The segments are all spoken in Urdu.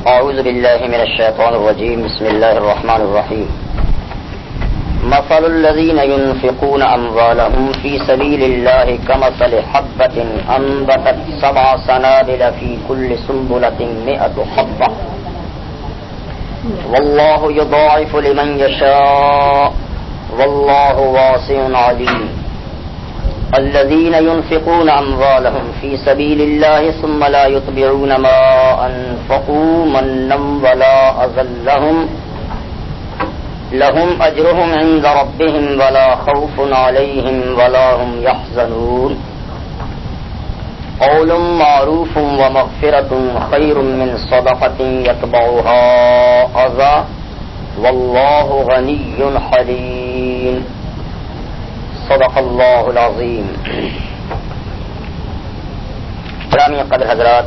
أعوذ بالله من الشيطان الرجيم. بسم الله الرحمن الرحيم. مثل الذين ينفقون أموالهم في سبيل الله كمثل حبة أنبتت 7 سنابل في كل سنبلة 100 حبة والله يضاعف لمن يشاء والله واسع عليم. الذين ينفقون أموالهم في سبيل الله ثم لا يتبعون ما أنفقوا منا ولا أذى لهم أجرهم عند ربهم ولا خوف عليهم ولا هم يحزنون. قول معروف ومغفرة خير من صدقة يتبعها أذى والله غني حليم. صدق اللہ العظیم. گرامی قدر حضرات،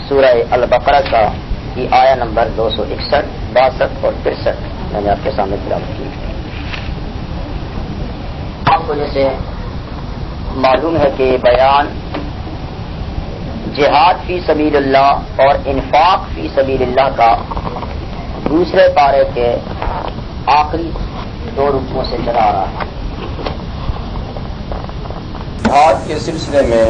سورہ البقرہ کا کی آیہ نمبر 261، 62 اور 63 میں نے آپ کے سامنے تلاوت کی. آپ کو جیسے معلوم ہے کہ بیان جہاد فی سبیل اللہ اور انفاق فی سبیل اللہ کا دوسرے پارے کے آخری 2 رکوعوں سے چلا آ رہا ہے. جہاد کے سلسلے میں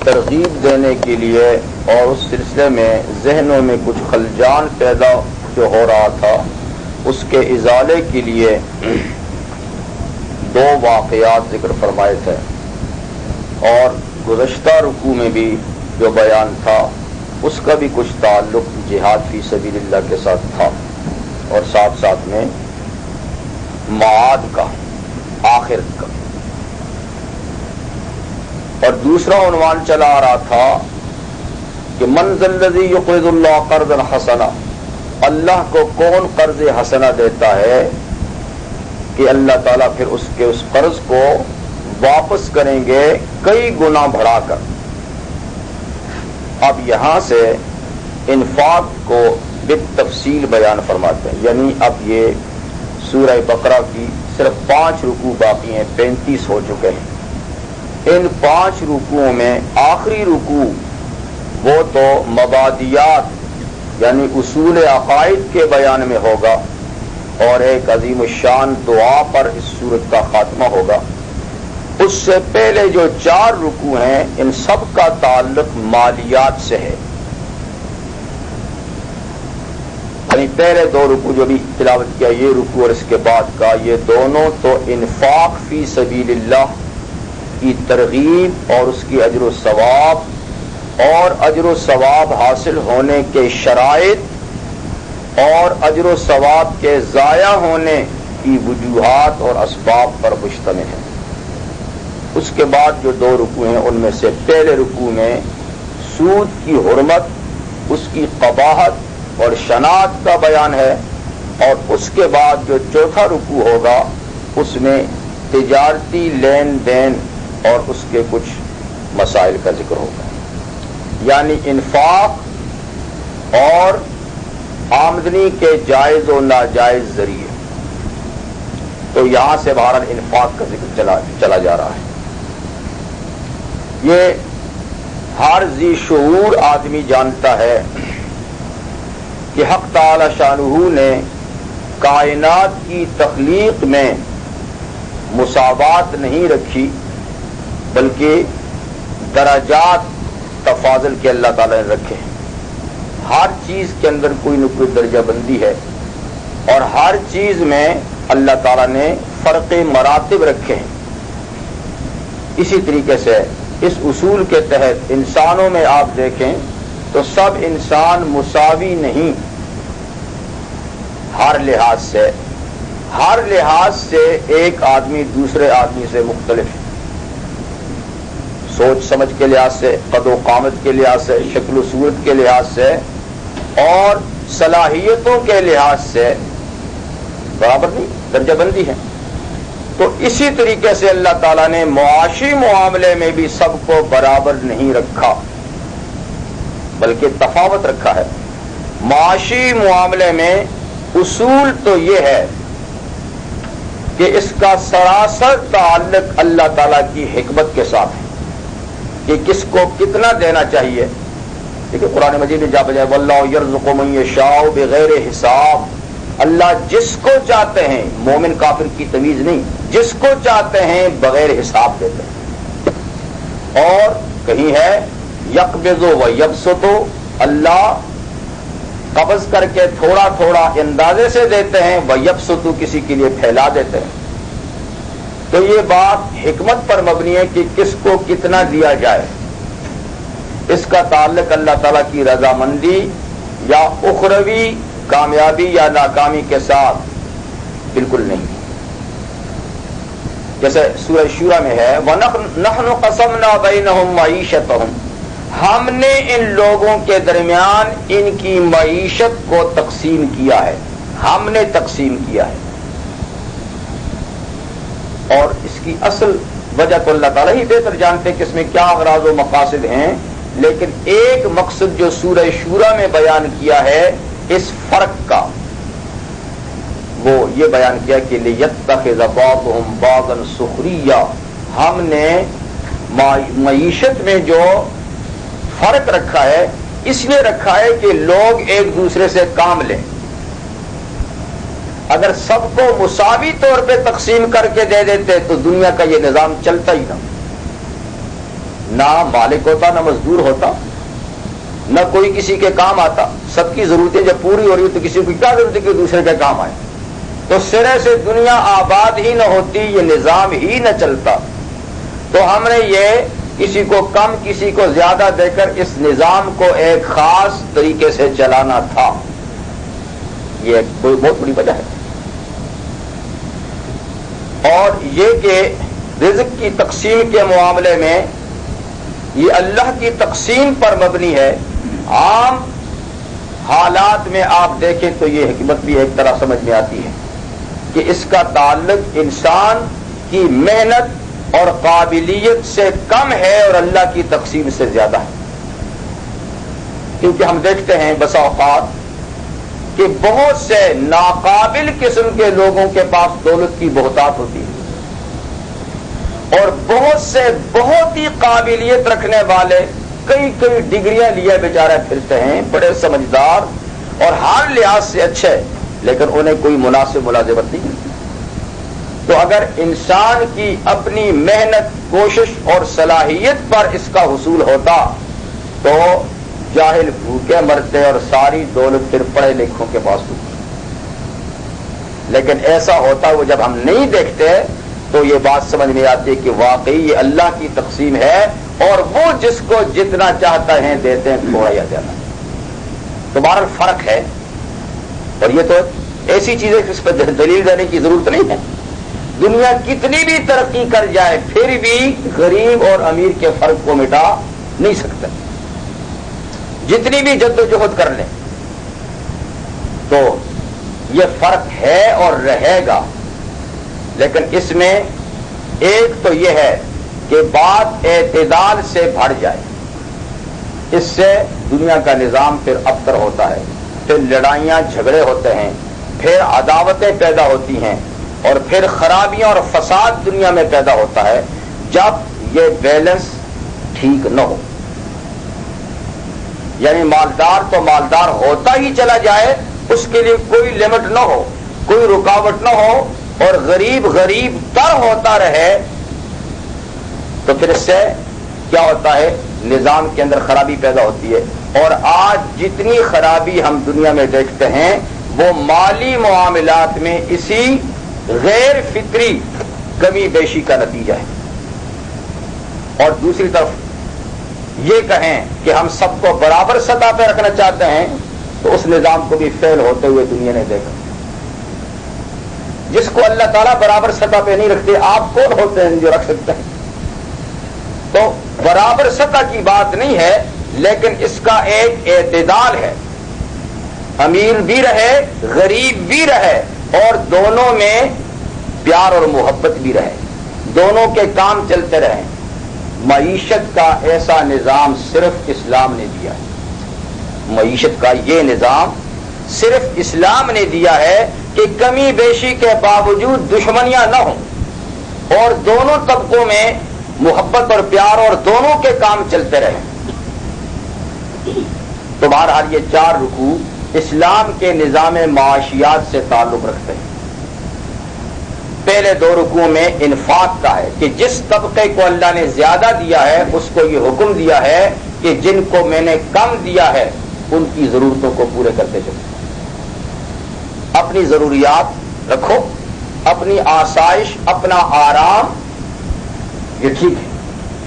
ترغیب دینے کے لیے اور اس سلسلے میں ذہنوں میں کچھ خلجان پیدا جو ہو رہا تھا، اس کے ازالے کے لیے 2 واقعات ذکر فرمائے تھے، اور گزشتہ رکوع میں بھی جو بیان تھا اس کا بھی کچھ تعلق جہاد فی سبیل اللہ کے ساتھ تھا، اور ساتھ ساتھ میں معاد کا، آخرت کا. اور دوسرا عنوان چلا آ رہا تھا کہ من ذا الذی یقرض اللہ قرضا حسنا، اللہ کو کون قرض حسنہ دیتا ہے کہ اللہ تعالیٰ پھر اس قرض کو واپس کریں گے کئی گنا بڑھا کر. اب یہاں سے انفاق کو بالتفصیل بیان فرماتے ہیں. یعنی اب یہ سورہ بقرہ کی صرف 5 رکوع باقی ہیں، 35 ہو چکے ہیں. ان 5 رکوعوں میں آخری رکوع وہ تو مبادیات یعنی اصول عقائد کے بیان میں ہوگا، اور ایک عظیم الشان دعا پر اس سورت کا خاتمہ ہوگا. اس سے پہلے جو 4 رکوع ہیں ان سب کا تعلق مالیات سے ہے. یعنی پہلے 2 رکوع جو بھی تلاوت کیا، یہ رکوع اور اس کے بعد کا، یہ دونوں تو انفاق فی سبیل اللہ کی ترغیب اور اس کی اجر و ثواب اور اجر و ثواب حاصل ہونے کے شرائط اور اجر و ثواب کے ضائع ہونے کی وجوہات اور اسباب پر مشتمل ہے. اس کے بعد جو 2 رکوع ہیں ان میں سے پہلے رکوع میں سود کی حرمت، اس کی قباحت اور شناعت کا بیان ہے، اور اس کے بعد جو 4تھا رکوع ہوگا اس میں تجارتی لین دین اور اس کے کچھ مسائل کا ذکر ہوگا. یعنی انفاق اور آمدنی کے جائز و ناجائز ذریعے. تو یہاں سے بہرحال انفاق کا ذکر چلا جا رہا ہے. یہ ہر ذی شعور آدمی جانتا ہے کہ حق تعالی شانہ نے کائنات کی تخلیق میں مساوات نہیں رکھی، بلکہ درجات تفاضل کے اللہ تعالی نے رکھے ہیں. ہر چیز کے اندر کوئی نہ کوئی درجہ بندی ہے، اور ہر چیز میں اللہ تعالی نے فرق مراتب رکھے ہیں. اسی طریقے سے اس اصول کے تحت انسانوں میں آپ دیکھیں تو سب انسان مساوی نہیں. ہر لحاظ سے ایک آدمی دوسرے آدمی سے مختلف ہے. سوچ سمجھ کے لحاظ سے، قد و قامت کے لحاظ سے، شکل و صورت کے لحاظ سے اور صلاحیتوں کے لحاظ سے برابر نہیں، درجہ بندی ہے. تو اسی طریقے سے اللہ تعالیٰ نے معاشی معاملے میں بھی سب کو برابر نہیں رکھا، بلکہ تفاوت رکھا ہے. معاشی معاملے میں اصول تو یہ ہے کہ اس کا سراسر تعلق اللہ تعالیٰ کی حکمت کے ساتھ ہے کہ کس کو کتنا دینا چاہیے دیکھیں قرآن مجید میں جا بجائے واللہ یرزق من یشاء بغیر حساب، اللہ جس کو چاہتے ہیں، مومن کافر کی تمیز نہیں، جس کو چاہتے ہیں بغیر حساب دیتے ہیں۔ اور کہیں ہے یقبض و یبسط، اللہ قبض کر کے تھوڑا تھوڑا اندازے سے دیتے ہیں، و یبسط کسی کے لیے پھیلا دیتے ہیں۔ تو یہ بات حکمت پر مبنی ہے کہ کس کو کتنا دیا جائے، اس کا تعلق اللہ تعالیٰ کی رضامندی یا اخروی کامیابی یا ناکامی کے ساتھ بالکل نہیں۔ جیسے سورہ شورى میں ہے وَنَحْنُ قَسَمْنَا بَيْنَهُمْ مَعِيشَتَهُمْ، ہم نے ان لوگوں کے درمیان ان کی معیشت کو تقسیم کیا ہے، ہم نے تقسیم کیا ہے۔ اور اس کی اصل وجہ تو اللہ تعالیٰ ہی بہتر جانتے کہ اس میں کیا اغراض و مقاصد ہیں، لیکن ایک مقصد جو سورہ شورى میں بیان کیا ہے اس فرق کا، وہ یہ بیان کیا کہ لِيَتَّخِذَ بَعْضُهُمْ بَعْضًا سُخْرِيًّا، ہم نے معیشت میں جو فرق رکھا ہے اس لیے رکھا ہے کہ لوگ ایک دوسرے سے کام لیں۔ اگر سب کو مساوی طور پہ تقسیم کر کے دے دیتے تو دنیا کا یہ نظام چلتا ہی نہ مالک ہوتا، نہ مزدور ہوتا، نہ کوئی کسی کے کام آتا۔ سب کی ضرورتیں جب پوری ہو رہی ہو تو کسی کو کیا ضرورت ہے کہ دوسرے کے کام آئے؟ تو سرے سے دنیا آباد ہی نہ ہوتی، یہ نظام ہی نہ چلتا۔ تو ہم نے یہ کسی کو کم کسی کو زیادہ دے کر اس نظام کو ایک خاص طریقے سے چلانا تھا، یہ ایک بہت بڑی وجہ ہے۔ اور یہ کہ رزق کی تقسیم کے معاملے میں یہ اللہ کی تقسیم پر مبنی ہے۔ عام حالات میں آپ دیکھیں تو یہ حکمت بھی ایک طرح سمجھ میں آتی ہے کہ اس کا تعلق انسان کی محنت اور قابلیت سے کم ہے اور اللہ کی تقسیم سے زیادہ ہے۔ کیونکہ ہم دیکھتے ہیں بسا اوقات کہ بہت سے ناقابل قسم کے لوگوں کے پاس دولت کی بہتات ہوتی ہے، اور بہت سے بہت ہی قابلیت رکھنے والے کئی ڈگریاں لیے بیچارے پھرتے ہیں، بڑے سمجھدار اور ہر لحاظ سے اچھے، لیکن انہیں کوئی مناسب ملازمت نہیں ملتی۔ تو اگر انسان کی اپنی محنت، کوشش اور صلاحیت پر اس کا حصول ہوتا تو جاہل بھوکے مرتے اور ساری دولت پھر پڑھے لکھوں کے پاس ہوتی۔ لیکن ایسا ہوتا وہ جب ہم نہیں دیکھتے تو یہ بات سمجھ میں آتی ہے کہ واقعی یہ اللہ کی تقسیم ہے، اور وہ جس کو جتنا چاہتا ہے دیتے ہیں، تھوڑا یا زیادہ۔ تو بہرحال فرق ہے، اور یہ تو ایسی چیز ہے کہ اس پر دلیل دینے کی ضرورت نہیں ہے۔ دنیا کتنی بھی ترقی کر جائے پھر بھی غریب اور امیر کے فرق کو مٹا نہیں سکتا، جتنی بھی جد و جہد کر لیں تو یہ فرق ہے اور رہے گا۔ لیکن اس میں ایک تو یہ ہے کہ بات اعتدال سے بڑھ جائے، اس سے دنیا کا نظام پھر ابتر ہوتا ہے، پھر لڑائیاں جھگڑے ہوتے ہیں، پھر عداوتیں پیدا ہوتی ہیں، اور پھر خرابیاں اور فساد دنیا میں پیدا ہوتا ہے جب یہ بیلنس ٹھیک نہ ہو۔ یعنی مالدار تو مالدار ہوتا ہی چلا جائے، اس کے لیے کوئی لمٹ نہ ہو، کوئی رکاوٹ نہ ہو، اور غریب غریب تر ہوتا رہے، تو پھر اس سے کیا ہوتا ہے؟ نظام کے اندر خرابی پیدا ہوتی ہے۔ اور آج جتنی خرابی ہم دنیا میں دیکھتے ہیں وہ مالی معاملات میں اسی غیر فطری کمی بیشی کا نتیجہ ہے۔ اور دوسری طرف یہ کہیں کہ ہم سب کو برابر سطح پہ رکھنا چاہتے ہیں تو اس نظام کو بھی فیل ہوتے ہوئے دنیا نے دیکھا۔ جس کو اللہ تعالیٰ برابر سطح پہ نہیں رکھتے، آپ کون ہوتے ہیں جو رکھ سکتے ہیں؟ تو برابر سطح کی بات نہیں ہے، لیکن اس کا ایک اعتدال ہے، امیر بھی رہے غریب بھی رہے، اور دونوں میں پیار اور محبت بھی رہے، دونوں کے کام چلتے رہیں۔ معیشت کا ایسا نظام صرف اسلام نے دیا ہے، معیشت کا یہ نظام صرف اسلام نے دیا ہے کہ کمی بیشی کے باوجود دشمنیاں نہ ہوں، اور دونوں طبقوں میں محبت اور پیار اور دونوں کے کام چلتے رہیں۔ تو بہرحال یہ 4 رکوع اسلام کے نظام معاشیات سے تعلق رکھتے ہیں۔ پہلے 2 رکوع میں انفاق کا ہے کہ جس طبقے کو اللہ نے زیادہ دیا ہے اس کو یہ حکم دیا ہے کہ جن کو میں نے کم دیا ہے ان کی ضرورتوں کو پورے کرتے چلو۔ اپنی ضروریات رکھو، اپنی آسائش، اپنا آرام، یہ ٹھیک ہے،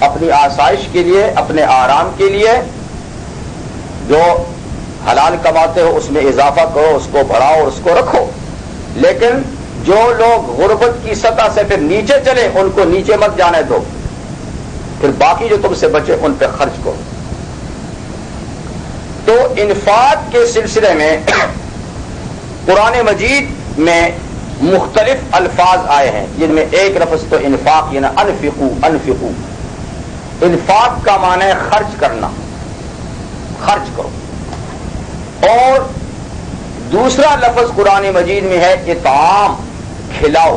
اپنی آسائش کے لیے، اپنے آرام کے لیے جو حلال کماتے ہو اس میں اضافہ کرو، اس کو بڑھاؤ، اس کو رکھو، لیکن جو لوگ غربت کی سطح سے پھر نیچے چلے ان کو نیچے مت جانے دو، پھر باقی جو تم سے بچے ان پہ خرچ کرو۔ تو انفاق کے سلسلے میں قرآن مجید میں مختلف الفاظ آئے ہیں، جن میں ایک لفظ تو انفاق یعنی انفقو، انفقو، انفاق کا معنی ہے خرچ کرنا، خرچ کرو، اور دوسرا لفظ قرآن مجید میں ہے اطعام، کھلاؤ،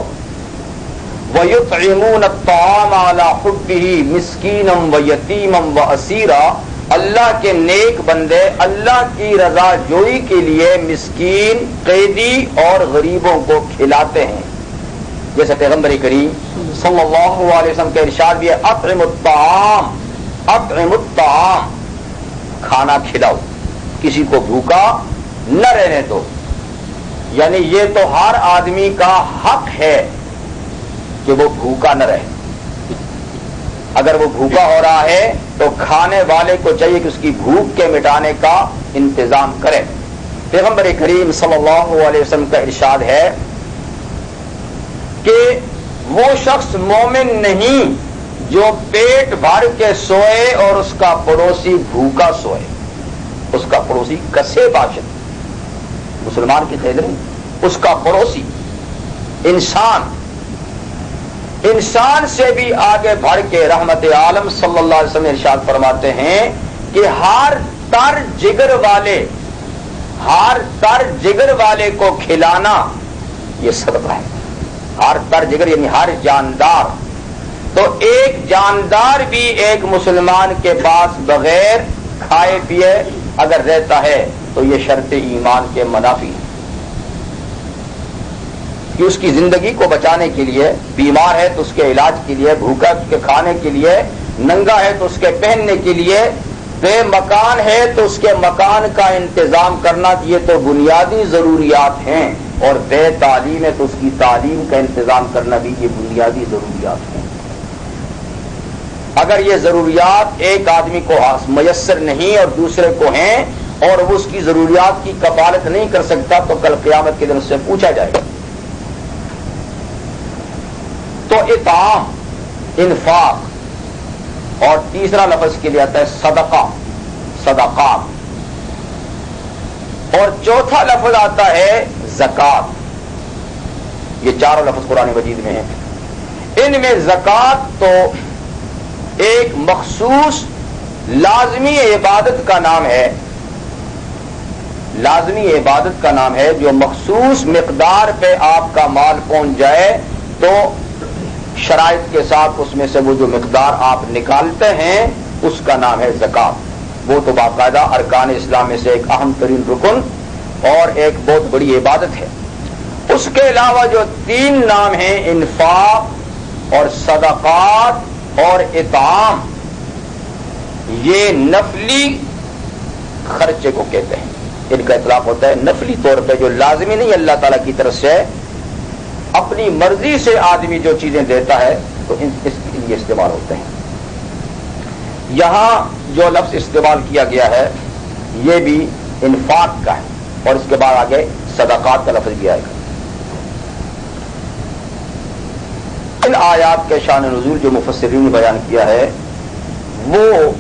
وَيُطْعِمُونَ الطَّعَامَ عَلَى حُبِّهِ مِسْكِينًا وَيَتِيمًا وَأَسِيرًا، اللہ کے نیک بندے اللہ کی رضا جوئی کے لیے مسکین، قیدی اور غریبوں کو کھلاتے ہیں، جیسے پیغمبر کریم صلی اللہ علیہ وسلم کا ارشاد بھی ہے اطعم الطعام، اطعم الطعام، کھانا کھلاؤ، کسی کو بھوکا نہ رہنے دو۔ یعنی یہ تو ہر آدمی کا حق ہے کہ وہ بھوکا نہ رہے، اگر وہ بھوکا ہو رہا ہے تو کھانے والے کو چاہیے کہ اس کی بھوک کے مٹانے کا انتظام کرے۔ پیغمبر کریم صلی اللہ علیہ وسلم کا ارشاد ہے کہ وہ شخص مومن نہیں جو پیٹ بھر کے سوئے اور اس کا پڑوسی بھوکا سوئے، اس کا پڑوسی کسے باشد، مسلمان کی قید نہیں، اس کا پڑوسی انسان سے بھی آگے بڑھ کے رحمت عالم صلی اللہ علیہ وسلم ارشاد فرماتے ہیں کہ ہر تر جگر والے کو کھلانا یہ صدقہ ہے۔ ہر تر جگر یعنی ہر جاندار، تو ایک جاندار بھی ایک مسلمان کے پاس بغیر کھائے پیے اگر رہتا ہے تو یہ شرط ایمان کے منافی ہے، کہ اس کی زندگی کو بچانے کے لیے، بیمار ہے تو اس کے علاج کے لیے، بھوکا اس کے کھانے کے لیے، ننگا ہے تو اس کے پہننے کے لیے، بے مکان ہے تو اس کے مکان کا انتظام کرنا، یہ تو بنیادی ضروریات ہیں، اور بے تعلیم ہے تو اس کی تعلیم کا انتظام کرنا بھی یہ بنیادی ضروریات ہیں۔ اگر یہ ضروریات ایک آدمی کو میسر نہیں اور دوسرے کو ہیں اور وہ اس کی ضروریات کی کفالت نہیں کر سکتا تو کل قیامت کے دن اس سے پوچھا جائے گا۔ تو اطعام، انفاق، اور تیسرا لفظ کے لیے آتا ہے صدقہ، صدقات، اور چوتھا لفظ آتا ہے زکات۔ یہ چاروں لفظ قرآن مجید میں ہیں۔ ان میں زکات تو ایک مخصوص لازمی عبادت کا نام ہے، لازمی عبادت کا نام ہے، جو مخصوص مقدار پہ آپ کا مال پہنچ جائے تو شرائط کے ساتھ اس میں سے وہ جو مقدار آپ نکالتے ہیں اس کا نام ہے زکات۔ وہ تو باقاعدہ ارکان اسلام میں سے ایک اہم ترین رکن اور ایک بہت بڑی عبادت ہے۔ اس کے علاوہ جو 3 نام ہیں، انفاق اور صدقات اور اطعام، یہ نفلی خرچے کو کہتے ہیں۔ ان کا اطلاق ہوتا ہے نفلی طور پہ، جو لازمی نہیں اللہ تعالیٰ کی طرف سے، اپنی مرضی سے آدمی جو چیزیں دیتا ہے تو اس کے لیے استعمال ہوتے ہیں۔ یہاں جو لفظ استعمال کیا گیا ہے یہ بھی انفاق کا ہے، اور اس کے بعد آگے صدقات کا لفظ بھی آئے گا۔ ان آیات کے شان نزول جو مفسرین نے بیان کیا ہے وہ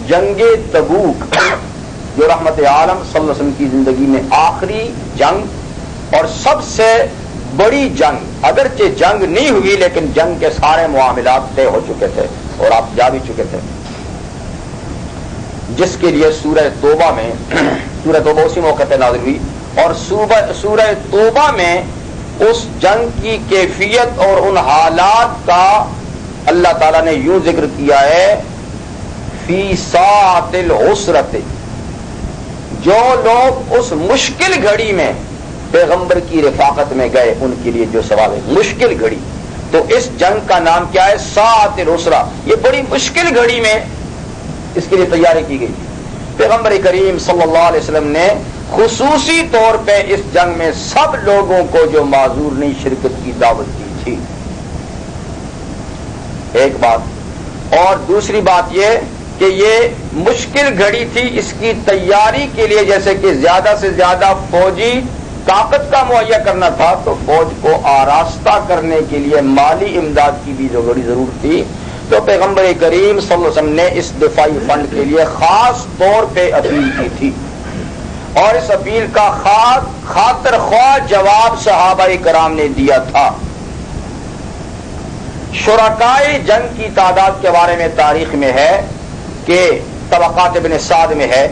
جنگ تبوک، جو رحمت عالم صلی اللہ علیہ وسلم کی زندگی میں آخری جنگ اور سب سے بڑی جنگ، اگرچہ جنگ نہیں ہوئی لیکن جنگ کے سارے معاملات طے ہو چکے تھے اور آپ جا بھی چکے تھے، جس کے لیے سورہ توبہ میں، سورہ توبہ اسی موقع پہ نازل ہوئی، اور سورہ توبہ میں اس جنگ کی کیفیت اور ان حالات کا اللہ تعالیٰ نے یوں ذکر کیا ہے، فی ساعۃ العسرۃ، جو لوگ اس مشکل گھڑی میں پیغمبر کی رفاقت میں گئے ان کے لیے جو سوال ہے مشکل گھڑی، تو اس جنگ کا نام کیا ہے؟ ساعۃ العسرہ. یہ بڑی مشکل گھڑی میں اس کے لیے تیاری کی گئی. پیغمبر کریم صلی اللہ علیہ وسلم نے خصوصی طور پہ اس جنگ میں سب لوگوں کو جو معذور نہیں شرکت کی دعوت کی تھی. ایک بات، اور دوسری بات یہ کہ یہ مشکل گھڑی تھی، اس کی تیاری کے لیے جیسے کہ زیادہ سے زیادہ فوجی طاقت کا مہیا کرنا تھا، تو فوج کو آراستہ کرنے کے لیے مالی امداد کی بھی جو بڑی ضرورت تھی. تو پیغمبر کریم صلی اللہ علیہ وسلم نے اس دفاعی فنڈ کے لیے خاص طور پہ اپیل کی تھی، اور اس اپیل کا خاطر خواہ جواب صحابہ کرام نے دیا تھا. شرکائے جنگ کی تعداد کے بارے میں تاریخ میں ہے کہ طبقات ابن سعد میں ہے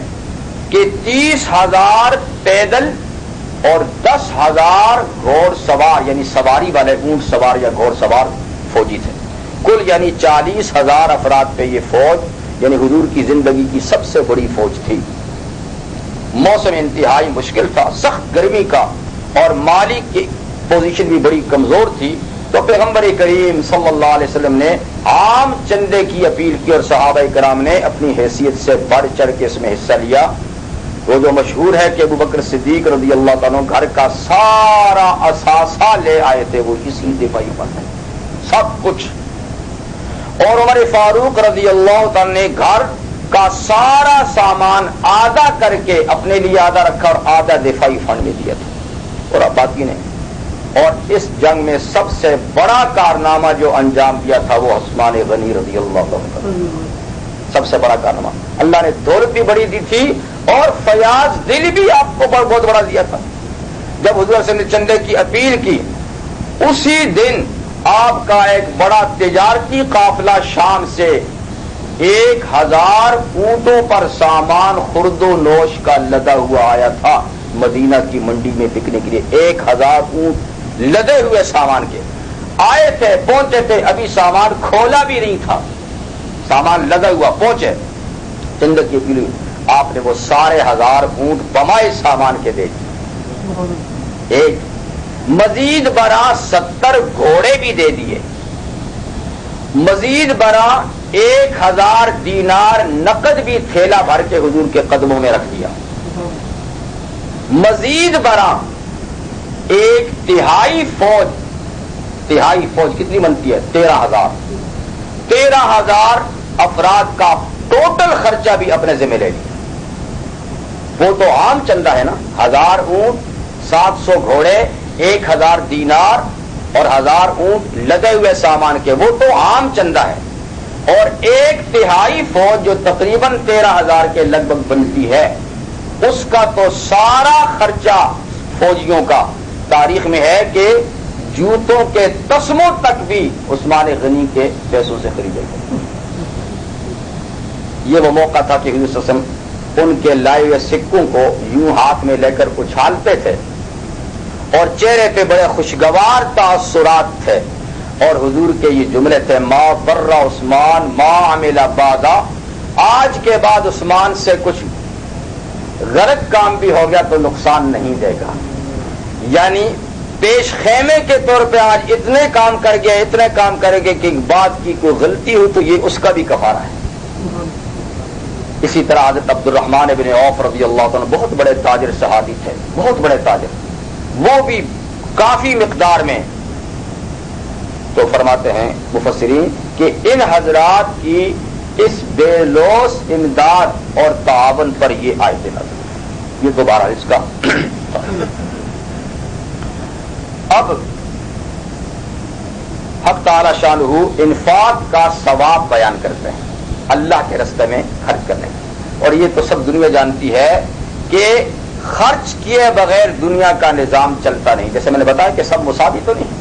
کہ 30,000 پیدل اور 10,000 گھوڑ سوار یعنی سواری والے اونٹ سوار یا گھوڑ سوار فوجی تھے. کل یعنی 40,000 افراد پہ یہ فوج یعنی حضور کی زندگی کی سب سے بڑی فوج تھی. موسم انتہائی مشکل تھا، سخت گرمی کا، اور مالی کی پوزیشن بھی بڑی کمزور تھی. تو پیغمبر کریم صلی اللہ علیہ وسلم نے عام چندے کی اپیل کی، اور صحابہ کرام نے اپنی حیثیت سے بڑھ چڑھ کے اس میں حصہ لیا. وہ جو مشہور ہے کہ ابوبکر صدیق رضی اللہ تعالیٰ گھر کا سارا اثاثہ لے آئے تھے، وہ اسی دفاعی فنڈ ہے سب کچھ. اور عمر فاروق رضی اللہ تعالیٰ نے گھر کا سارا سامان آدھا کر کے اپنے لیے آدھا رکھا اور آدھا دفاعی فنڈ میں دیا تھا. اور اب باقی نہیں. اور اس جنگ میں سب سے بڑا کارنامہ جو انجام دیا تھا وہ عثمان غنی رضی اللہ عنہ، سب سے بڑا کارنامہ. اللہ نے دولت بھی بڑی دی تھی اور فیاض دل بھی آپ کو بہت بڑا دیا تھا. جب حضور صلی اللہ علیہ وسلم نے چندے کی اپیل کی، اسی دن آپ کا ایک بڑا تجارتی قافلہ شام سے 1,000 اونٹوں پر سامان خرد و نوش کا لدا ہوا آیا تھا مدینہ کی منڈی میں بکنے کے لیے. 1,000 اونٹ لدے ہوئے سامان کے آئے تھے، پہنچے تھے، ابھی سامان کھولا بھی نہیں تھا، سامان لدا ہوا پہنچے. چندے کی اپیل آپ نے وہ سارے 1,000 اونٹ بمائے سامان کے دے دیے. ایک مزید برآں 70 گھوڑے بھی دے دیے. مزید برآں 1,000 دینار نقد بھی تھیلا بھر کے حضور کے قدموں میں رکھ دیا. مزید برآں 1/3 فوج کتنی بنتی ہے؟ 13,000. 13,000 افراد کا ٹوٹل خرچہ بھی اپنے ذمہ لے لیا. وہ تو عام چندہ ہے نا، 1,000 اونٹ، 700 گھوڑے، 1,000 دینار اور 1,000 اونٹ لدے ہوئے سامان کے، وہ تو عام چندہ ہے. اور 1/3 فوج جو تقریباً 13,000 کے لگ بھگ بنتی ہے، اس کا تو سارا خرچہ فوجیوں کا تاریخ میں ہے کہ جوتوں کے تسموں تک بھی عثمان غنی کے پیسوں سے خریدے گئے. یہ وہ موقع تھا کہ حضور صلی اللہ علیہ وسلم ان کے لائے ہوئے سکوں کو یوں ہاتھ میں لے کر اچھالتے تھے اور چہرے پہ بڑے خوشگوار تاثرات تھے. اور حضور کے یہ جملے تھے، ما بر عثمان ما عمل بعدا، آج کے بعد عثمان سے کچھ غلط کام بھی ہو گیا تو نقصان نہیں دے گا. یعنی پیش خیمے کے طور پہ آج اتنے کام کر گیا، اتنے کام کرے گے کہ بات کی کوئی غلطی ہو تو یہ اس کا بھی کفارہ ہے. اسی طرح حضرت عبد الرحمن ابن عوف رضی اللہ عنہ بہت بڑے تاجر صحابی تھے، بہت بڑے تاجر، وہ بھی کافی مقدار میں. تو فرماتے ہیں مفسرین کہ ان حضرات کی اس بے لوث امداد اور تعاون پر یہ آیت نازل ہوئی. یہ دوبارہ اس کا اب حق تعالی شانہ انفاق کا ثواب بیان کرتے ہیں اللہ کے راستے میں خرچ کرنے کا. اور یہ تو سب دنیا جانتی ہے کہ خرچ کیے بغیر دنیا کا نظام چلتا نہیں. جیسے میں نے بتایا کہ سب مساوی تو نہیں.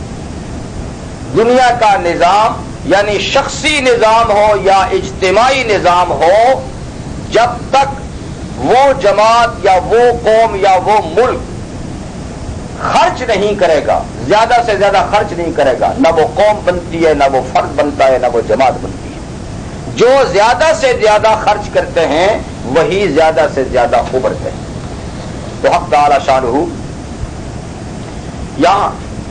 دنیا کا نظام یعنی شخصی نظام ہو یا اجتماعی نظام ہو، جب تک وہ جماعت یا وہ قوم یا وہ ملک خرچ نہیں کرے گا، زیادہ سے زیادہ خرچ نہیں کرے گا، نہ وہ قوم بنتی ہے، نہ وہ فرد بنتا ہے، نہ وہ جماعت بنتی ہے. جو زیادہ سے زیادہ خرچ کرتے ہیں وہی زیادہ سے زیادہ ابھرتے ہیں. تو حق تعالی شانہ یہاں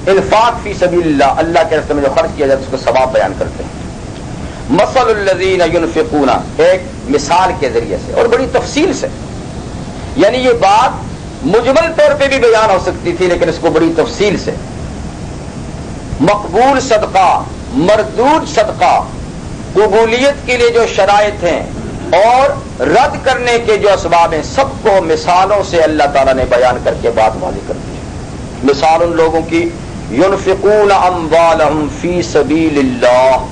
انفاق فی سبیل اللہ، اللہ کے راستے میں جو خرچ کیا جاتا ہے اس کو ثواب بیان کرتے ہیں۔ مثل الذین ینفقون، ایک مثال کے ذریعے سے اور بڑی تفصیل سے، یعنی یہ بات مجمل طور پہ بھی بیان ہو سکتی تھی لیکن اس کو بڑی تفصیل سے، مقبول صدقہ، مردود صدقہ، قبولیت کے لیے جو شرائط ہیں اور رد کرنے کے جو اسباب ہیں، سب کو مثالوں سے اللہ تعالیٰ نے بیان کر کے بات واضح کر دی ہے۔ مثال ان لوگوں کی ینفقون اموالہم فی سبیل اللہ،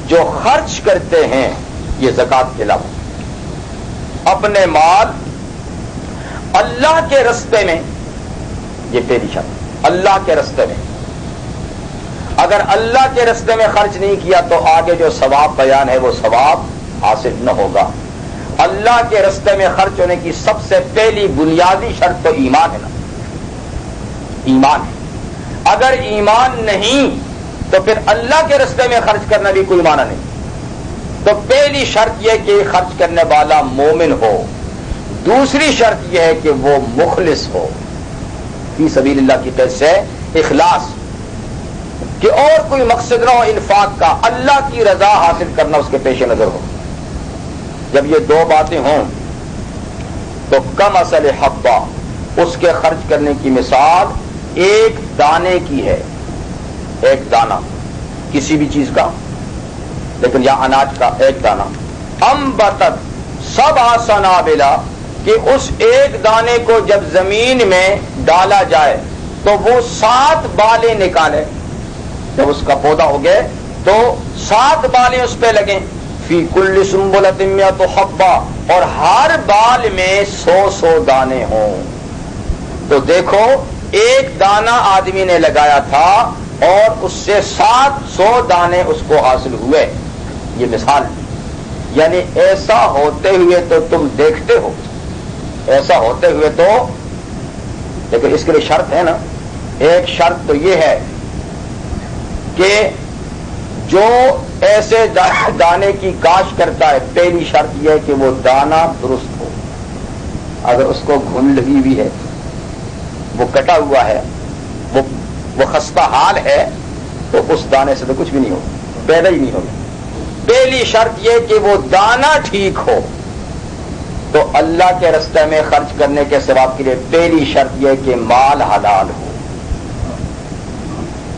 جو خرچ کرتے ہیں، یہ زکوٰۃ کے علاوہ اپنے مال اللہ کے رستے میں، یہ پہلی شرط، اللہ کے رستے میں۔ اگر اللہ کے رستے میں خرچ نہیں کیا تو آگے جو ثواب بیان ہے وہ ثواب حاصل نہ ہوگا۔ اللہ کے رستے میں خرچ ہونے کی سب سے پہلی بنیادی شرط تو ایمان ہے نا، ایمان ہے۔ اگر ایمان نہیں تو پھر اللہ کے رستے میں خرچ کرنا بھی کوئی معنی نہیں۔ تو پہلی شرط یہ کہ خرچ کرنے والا مومن ہو، دوسری شرط یہ ہے کہ وہ مخلص ہو، فی سبیل اللہ کی قید سے اخلاص، کہ اور کوئی مقصد نہ ہو انفاق کا، اللہ کی رضا حاصل کرنا اس کے پیش نظر ہو۔ جب یہ دو باتیں ہوں تو کمثل حبہ، اس کے خرچ کرنے کی مثال ایک دانے کی ہے، ایک دانہ کسی بھی چیز کا، لیکن یا اناج کا ایک دانہ، انبتت سبع سنابلا، کہ اس ایک دانے کو جب زمین میں ڈالا جائے تو وہ 7 بالیں نکالے، جب اس کا پودا ہو گئے تو 7 بالیں اس پہ لگیں، فی کل سنبلۃ مئۃ حبہ، اور ہر بال میں 100 دانے ہوں۔ تو دیکھو ایک دانہ آدمی نے لگایا تھا اور اس سے 700 دانے اس کو حاصل ہوئے، یہ مثال۔ یعنی ایسا ہوتے ہوئے تو تم دیکھتے ہو، ایسا ہوتے ہوئے تو، لیکن اس کے لیے شرط ہے نا، ایک شرط تو یہ ہے کہ جو ایسے دانے کی کاشت کرتا ہے، پہلی شرط یہ ہے کہ وہ دانہ درست ہو۔ اگر اس کو گھن لگی ہوئی ہے، وہ کٹا ہوا ہے، وہ خستہ حال ہے، تو اس دانے سے تو کچھ بھی نہیں ہوگا، پیدا ہی نہیں ہوگا۔ پہلی شرط یہ کہ وہ دانہ ٹھیک ہو۔ تو اللہ کے راستے میں خرچ کرنے کے ثواب کے لیے پہلی شرط یہ کہ مال حلال ہو،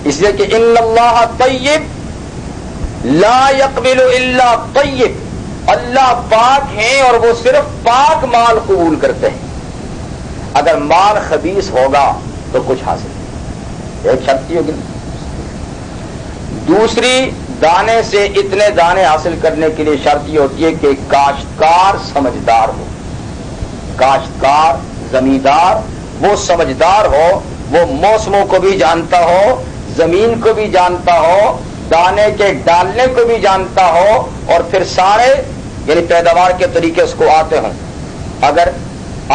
اس لیے کہ ان اللہ طیب لا يقبل الا طیب، اللہ پاک ہیں اور وہ صرف پاک مال قبول کرتے ہیں۔ اگر مال خبیث ہوگا تو کچھ حاصل نہیں، ایک شرط کی ہوگی۔ دوسری، دانے سے اتنے دانے حاصل کرنے کے لیے شرط یہ ہوتی ہے کہ کاشتکار سمجھدار ہو، کاشتکار زمیندار وہ سمجھدار ہو، وہ موسموں کو بھی جانتا ہو، زمین کو بھی جانتا ہو، دانے کے ڈالنے کو بھی جانتا ہو، اور پھر سارے یعنی پیداوار کے طریقے اس کو آتے ہوں۔ اگر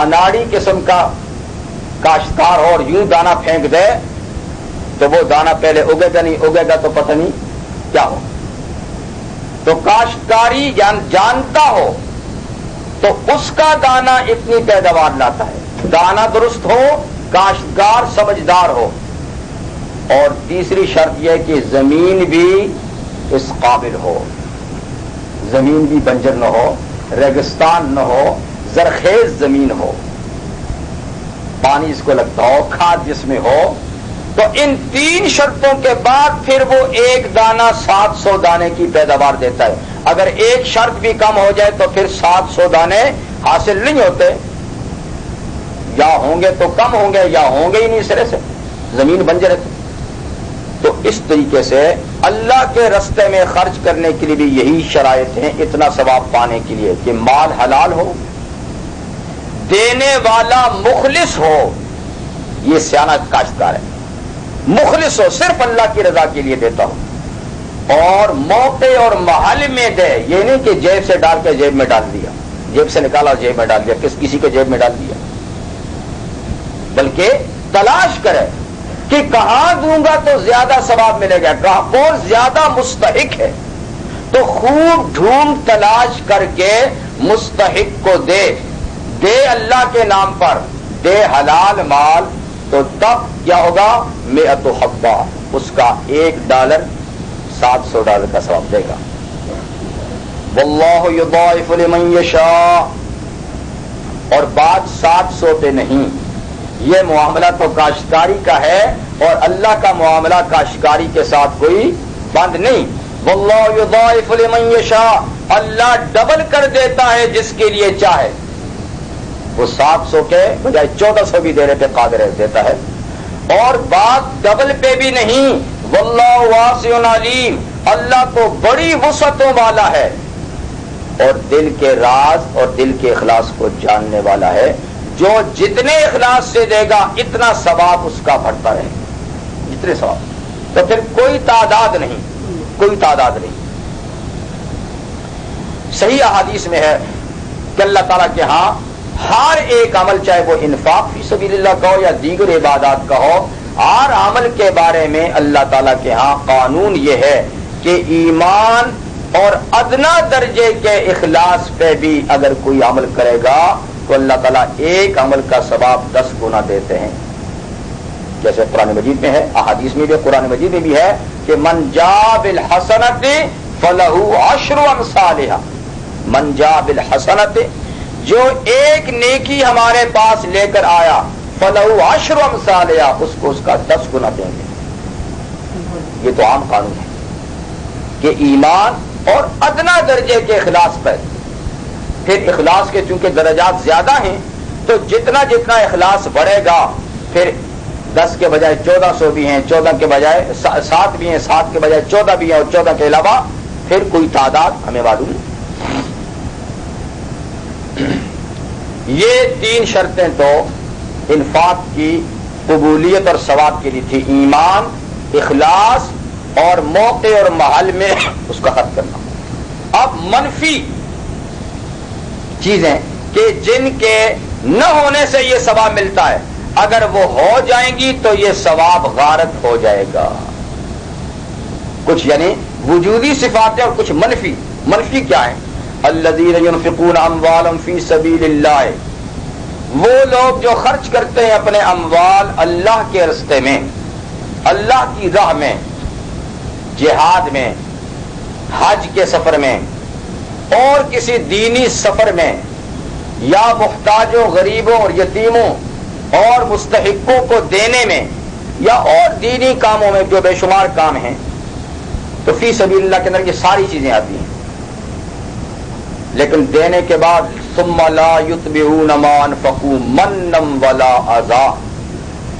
اناڑی قسم کا کاشتکار ہو اور یوں دانہ پھینک دے تو وہ دانہ پہلے اگے گا نہیں، اگے گا تو پتہ نہیں کیا ہو۔ تو کاشتکاری جانتا ہو تو اس کا دانہ اتنی پیداوار لاتا ہے، دانہ درست ہو، کاشتکار سمجھدار ہو۔ اور تیسری شرط یہ کہ زمین بھی اس قابل ہو، زمین بھی بنجر نہ ہو، ریگستان نہ ہو، زرخیز زمین ہو، پانی اس کو لگتا ہو، کھاد جس میں ہو۔ تو ان 3 شرطوں کے بعد پھر وہ ایک دانہ 700 دانے کی پیداوار دیتا ہے۔ اگر ایک شرط بھی کم ہو جائے تو پھر 700 دانے حاصل نہیں ہوتے، یا ہوں گے تو کم ہوں گے یا ہوں گے ہی نہیں سرے سے، زمین بنجر ہے۔ تو اس طریقے سے اللہ کے راستے میں خرچ کرنے کے لیے بھی یہی شرائط ہیں اتنا ثواب پانے کے لیے، کہ مال حلال ہو، دینے والا مخلص ہو، یہ سیانہ کاشتکار ہے، مخلص ہو، صرف اللہ کی رضا کے لیے دیتا ہو، اور موقع اور محل میں دے، یہ نہیں کہ جیب سے ڈال کے جیب میں ڈال دیا، جیب سے نکالا جیب میں ڈال دیا، کسی کے جیب میں ڈال دیا، بلکہ تلاش کرے کہ کہاں دوں گا تو زیادہ ثواب ملے گا، کہاں کون زیادہ مستحق ہے، تو خوب ڈھونڈ تلاش کر کے مستحق کو دے اللہ کے نام پر، دے حلال مال تو تب کیا ہوگا؟ 100 حبہ، اس کا $1 $700 کا ثواب دے گا۔ واللہ یضاعف لمن یشاء، اور بات 700 پہ نہیں، یہ معاملہ تو کاشتکاری کا ہے اور اللہ کا معاملہ کاشتکاری کے ساتھ کوئی بند نہیں۔ واللہ یضاعف لمن یشاء، اللہ ڈبل کر دیتا ہے جس کے لیے چاہے، وہ 700 کے بجائے 1400 بھی دینے پہ قادر دیتا ہے۔ اور بات ڈبل پہ بھی نہیں، واللہ واسع علیم، اللہ تو بڑی وسعتوں والا ہے اور دل کے راز اور دل کے اخلاص کو جاننے والا ہے، جو جتنے اخلاص سے دے گا اتنا ثواب اس کا بڑھتا رہے، جتنے ثواب، تو پھر کوئی تعداد نہیں، کوئی تعداد نہیں۔ صحیح احادیث میں ہے کہ اللہ تعالیٰ کے ہاں ہر ایک عمل، چاہے وہ انفاق فی سبیل اللہ کا ہو یا دیگر عبادات کا ہو، ہر عمل کے بارے میں اللہ تعالیٰ کے ہاں قانون یہ ہے کہ ایمان اور ادنا درجے کے اخلاص پہ بھی اگر کوئی عمل کرے گا تو اللہ تعالیٰ ایک عمل کا ثواب 10 گنا دیتے ہیں، جیسے قرآن مجید میں ہے، احادیث میں بھی، قرآن مجید میں بھی ہے کہ من جاء بالحسنۃ فلہ 10 امثالھا، من جاء بالحسنۃ، جو ایک نیکی ہمارے پاس لے کر آیا، فلہ 10 امثالھا، اس کو اس کا 10 گنا دیں گے۔ یہ تو عام قانون ہے کہ ایمان اور ادنا درجے کے اخلاص پر، پھر اخلاص کے چونکہ درجات زیادہ ہیں تو جتنا جتنا اخلاص بڑھے گا، پھر 10 کے بجائے 1400 بھی ہیں، 14 کے بجائے 7 بھی ہیں، 7 کے بجائے 14 بھی ہیں، اور 14 کے علاوہ پھر کوئی تعداد ہمیں معلوم نہیں۔ یہ 3 شرطیں تو انفاق کی قبولیت اور ثواب کے لیے تھی، ایمان، اخلاص اور موقع اور محل میں اس کا خرچ کرنا۔ اب منفی چیزیں کہ جن کے نہ ہونے سے یہ ثواب ملتا ہے، اگر وہ ہو جائیں گی تو یہ ثواب غارت ہو جائے گا۔ کچھ یعنی وجودی صفات اور کچھ منفی۔ منفی کیا ہے؟ الذین ينفقون اموالهم فی سبیل اللہ، وہ لوگ جو خرچ کرتے ہیں اپنے اموال اللہ کے راستے میں، اللہ کی راہ میں، جہاد میں، حج کے سفر میں، اور کسی دینی سفر میں، یا محتاجوں، غریبوں اور یتیموں اور مستحقوں کو دینے میں، یا اور دینی کاموں میں جو بے شمار کام ہیں، تو فی سبیل اللہ کے اندر یہ ساری چیزیں آتی ہیں۔ لیکن دینے کے بعد ثم لا یتبعون ما انفقوا منا ولا اذى،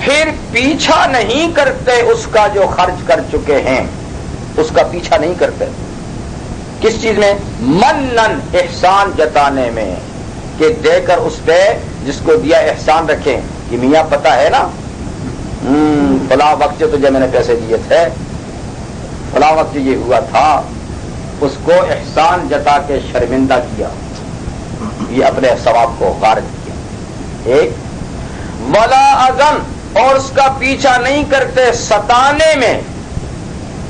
پھر پیچھا نہیں کرتے اس کا جو خرچ کر چکے ہیں، اس کا پیچھا نہیں کرتے۔ کس چیز میں؟ منن، احسان جتانے میں، کہ دے کر اس پہ جس کو دیا احسان رکھیں کہ میاں پتہ ہے نا فلاں وقت تجھے میں نے پیسے دیے تھے، فلاں وقت یہ ہوا تھا، اس کو احسان جتا کے شرمندہ کیا، یہ اپنے ثواب کو غارت کیا۔ ایک ولا اذن، اور اس کا پیچھا نہیں کرتے ستانے میں،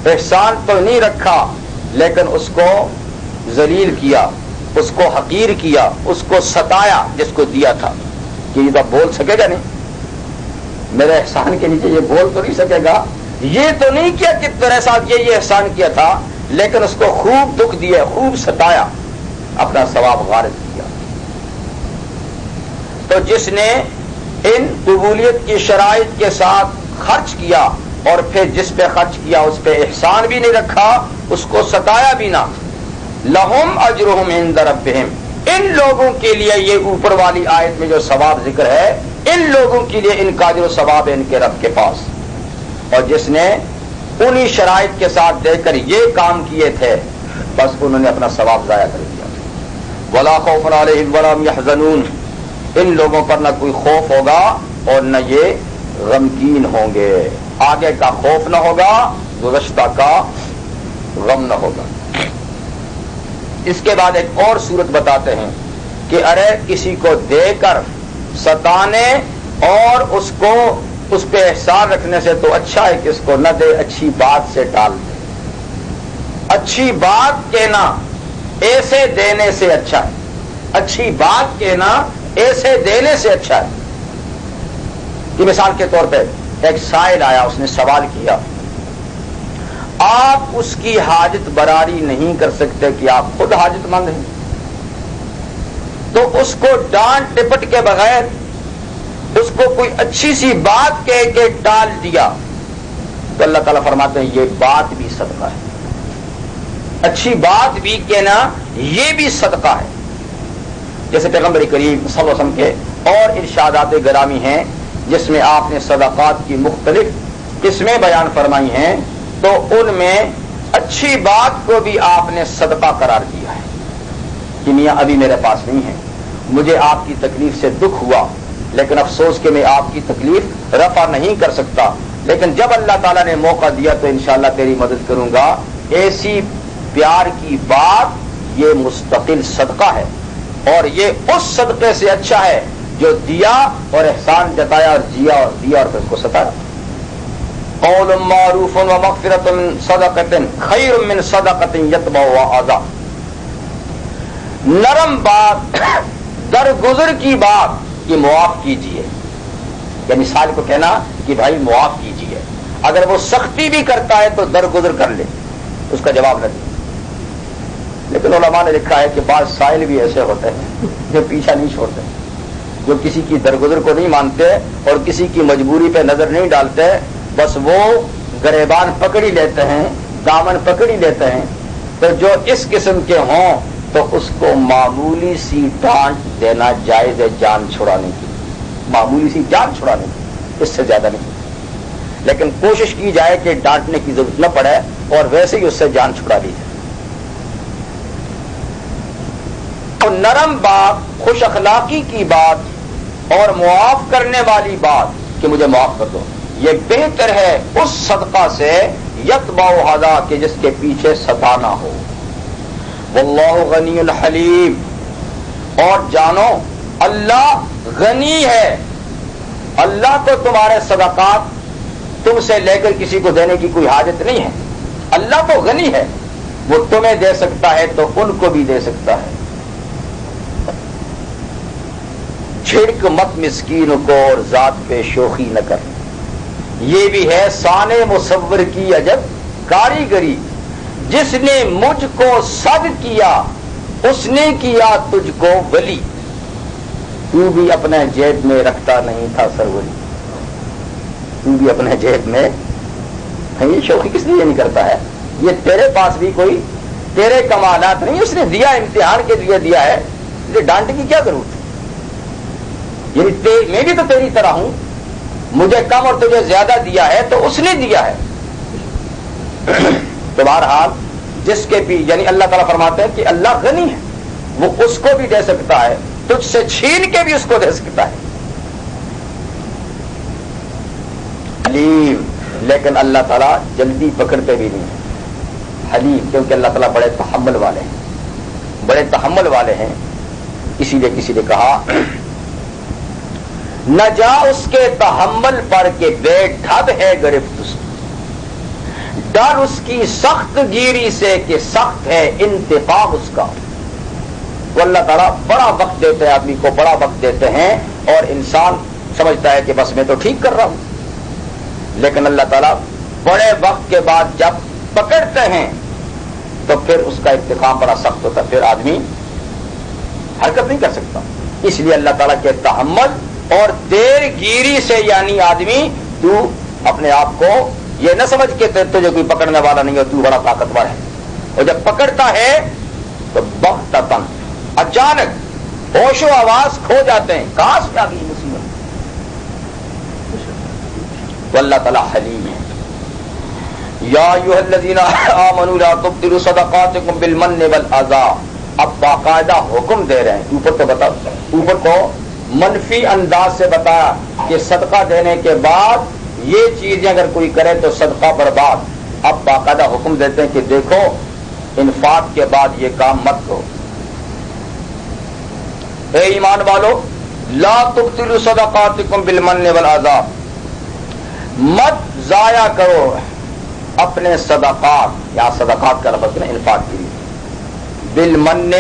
احسان تو نہیں رکھا لیکن اس کو ذلیل کیا، اس کو حقیر کیا، اس کو ستایا جس کو دیا تھا، کہ یہ تو بول سکے گا نہیں، میرے احسان کے نیچے یہ بول تو نہیں سکے گا، یہ تو نہیں کیا کہ تیرے ساتھ یہ احسان کیا تھا، لیکن اس کو خوب دکھ دیا، خوب ستایا، اپنا ثواب غارت کیا۔ تو جس نے ان قبولیت کی شرائط کے ساتھ خرچ کیا اور پھر جس پہ خرچ کیا اس پہ احسان بھی نہیں رکھا، اس کو ستایا بھی نہ، لہم اجرہم عند ربہم، ان لوگوں کے لیے یہ اوپر والی آیت میں جو ثواب ذکر ہے، ان لوگوں کے لیے ان کا اجر و ثواب ہے ان کے رب کے پاس۔ اور جس نے انہی شرائط کے ساتھ دے کر یہ کام کیے تھے، بس انہوں نے اپنا ثواب ضائع کر دیا۔ ولا خوف علیہم ولا هم يحزنون، ان لوگوں پر نہ کوئی خوف ہوگا اور نہ یہ غمگین ہوں گے، آگے کا خوف نہ ہوگا، گزشتہ کا غم نہ ہوگا۔ اس کے بعد ایک اور صورت بتاتے ہیں کہ ارے کسی کو دے کر ستانے اور اس کو اس پہ احسان رکھنے سے تو اچھا ہے کہ اس کو نہ دے، اچھی بات سے ٹال دے۔ اچھی بات کہنا ایسے دینے سے اچھا ہے، اچھی بات کہنا ایسے دینے سے اچھا ہے۔ کہ مثال کے طور پہ ایک سائل آیا، اس نے سوال کیا، آپ اس کی حاجت براری نہیں کر سکتے کہ آپ خود حاجت مند ہیں، تو اس کو ڈانٹ ٹپٹ کے بغیر اس کو کوئی اچھی سی بات کہہ کے ٹال دیا، تو اللہ تعالیٰ فرماتے ہیں یہ بات بھی صدقہ ہے، اچھی بات بھی کہنا یہ بھی صدقہ ہے۔ جیسے پیغمبر کریم صلی اللہ علیہ وسلم کے اور ارشادات گرامی ہیں جس میں آپ نے صدقات کی مختلف قسمیں بیان فرمائی ہیں، تو ان میں اچھی بات کو بھی آپ نے صدقہ قرار دیا ہے کہ میاں ابھی میرے پاس نہیں ہے، مجھے آپ کی تکلیف سے دکھ ہوا، لیکن افسوس کہ میں آپ کی تکلیف رفع نہیں کر سکتا، لیکن جب اللہ تعالیٰ نے موقع دیا تو انشاءاللہ تیری مدد کروں گا۔ ایسی پیار کی بات یہ مستقل صدقہ ہے، اور یہ اس صدقے سے اچھا ہے جو دیا اور احسان جتایا اور دیا اور پھر اس کو ستایا۔ قول معروف و مغفرۃ من صدقۃ خیر من صدقۃ یتبعها اذی، نرم بات، درگزر کی بات کہ معاف کیجیے، یا مثال کو کہنا کہ بھائی معاف کیجیے، اگر وہ سختی بھی کرتا ہے تو درگزر کر لے، اس کا جواب نہ دے۔ لیکن علماء نے لکھا ہے کہ بعض سائل بھی ایسے ہوتے ہیں جو پیچھا نہیں چھوڑتے، جو کسی کی درگزر کو نہیں مانتے اور کسی کی مجبوری پہ نظر نہیں ڈالتے، بس وہ گریبان پکڑی لیتے ہیں، دامن پکڑی لیتے ہیں۔ تو جو اس قسم کے ہوں تو اس کو معمولی سی ڈانٹ دینا جائز ہے، جان چھڑانے کی، معمولی سی جان چھڑانے کی، اس سے زیادہ نہیں، لیکن کوشش کی جائے کہ ڈانٹنے کی ضرورت نہ پڑے اور ویسے ہی اس سے جان چھڑا لی جائے۔ اور نرم بات، خوش اخلاقی کی بات اور معاف کرنے والی بات کہ مجھے معاف کر دو، یہ بہتر ہے اس صدقہ سے یتبع ھذا کہ جس کے پیچھے ستانا ہو۔ واللہ غنی الحلیم، اور جانو اللہ غنی ہے، اللہ کو تمہارے صدقات تم سے لے کر کسی کو دینے کی کوئی حاجت نہیں ہے، اللہ تو غنی ہے، وہ تمہیں دے سکتا ہے تو ان کو بھی دے سکتا ہے۔ چھڑک مت مسکین کو اور ذات پہ شوخی نہ کر، یہ بھی ہے شان مصور کی عجب کاریگری، جس نے مجھ کو صد کیا اس نے کیا تجھ کو ولی، تو بھی اپنے جیب میں رکھتا نہیں تھا سروری، تو بھی اپنے جیب میں، یہ شوخی کس لیے نہیں کرتا ہے؟ یہ تیرے پاس بھی کوئی تیرے کمالات نہیں، اس نے دیا امتحان کے لیے دیا ہے، اسے ڈانٹ کی کیا ضرورت ہے؟ یعنی میں بھی تو تیری طرح ہوں، مجھے کم اور تجھے زیادہ دیا ہے تو اس نے دیا ہے۔ تو بہرحال جس کے بھی، یعنی اللہ تعالیٰ فرماتے ہیں کہ اللہ غنی ہے، وہ اس کو بھی دے سکتا ہے، تجھ سے چھین کے بھی اس کو دے سکتا ہے۔ حلیم، لیکن اللہ تعالیٰ جلدی پکڑتے بھی نہیں ہے، حلیم، کیونکہ اللہ تعالیٰ بڑے تحمل والے ہیں، بڑے تحمل والے ہیں۔ اسی لیے کسی نے کہا نہ جا اس کے تحمل پر کہ بے ڈھب ہے گرفت اس کی، ڈر اس کی سخت گیری سے کہ سخت ہے انتقام اس کا۔ تو اللہ تعالیٰ بڑا وقت دیتے ہیں، آدمی کو بڑا وقت دیتے ہیں، اور انسان سمجھتا ہے کہ بس میں تو ٹھیک کر رہا ہوں، لیکن اللہ تعالیٰ بڑے وقت کے بعد جب پکڑتے ہیں تو پھر اس کا انتقام بڑا سخت ہوتا ہے، پھر آدمی حرکت نہیں کر سکتا۔ اس لیے اللہ تعالیٰ کے تحمل اور دیر گیری سے، یعنی آدمی تو اپنے آپ کو یہ نہ سمجھ کے تجھے کوئی پکڑنے والا نہیں ہے، تو بڑا طاقتور ہے، اور جب پکڑتا ہے تو بغتتاً، اچانک ہوش و آواز کھو جاتے ہیں، کاش میں آ گئی مصیبت۔ تو اللہ تعالیٰ حلیم ہے۔ یا ایھا الذین آمنوا لا تبطلوا صدقاتکم بالمن والاذی، اب باقاعدہ حکم دے رہے ہیں، اوپر تو بتا، اوپر کو منفی انداز سے بتایا کہ صدقہ دینے کے بعد یہ چیزیں اگر کوئی کرے تو صدقہ برباد، اب باقاعدہ حکم دیتے ہیں کہ دیکھو انفاق کے بعد یہ کام مت کرو۔ اے ایمان والو، لا تبطلوا صدقاتکم بالمن والاذی، مت ضائع کرو اپنے صدقات، یا صدقات کا لفظ ہے انفاق کے لیے، بالمن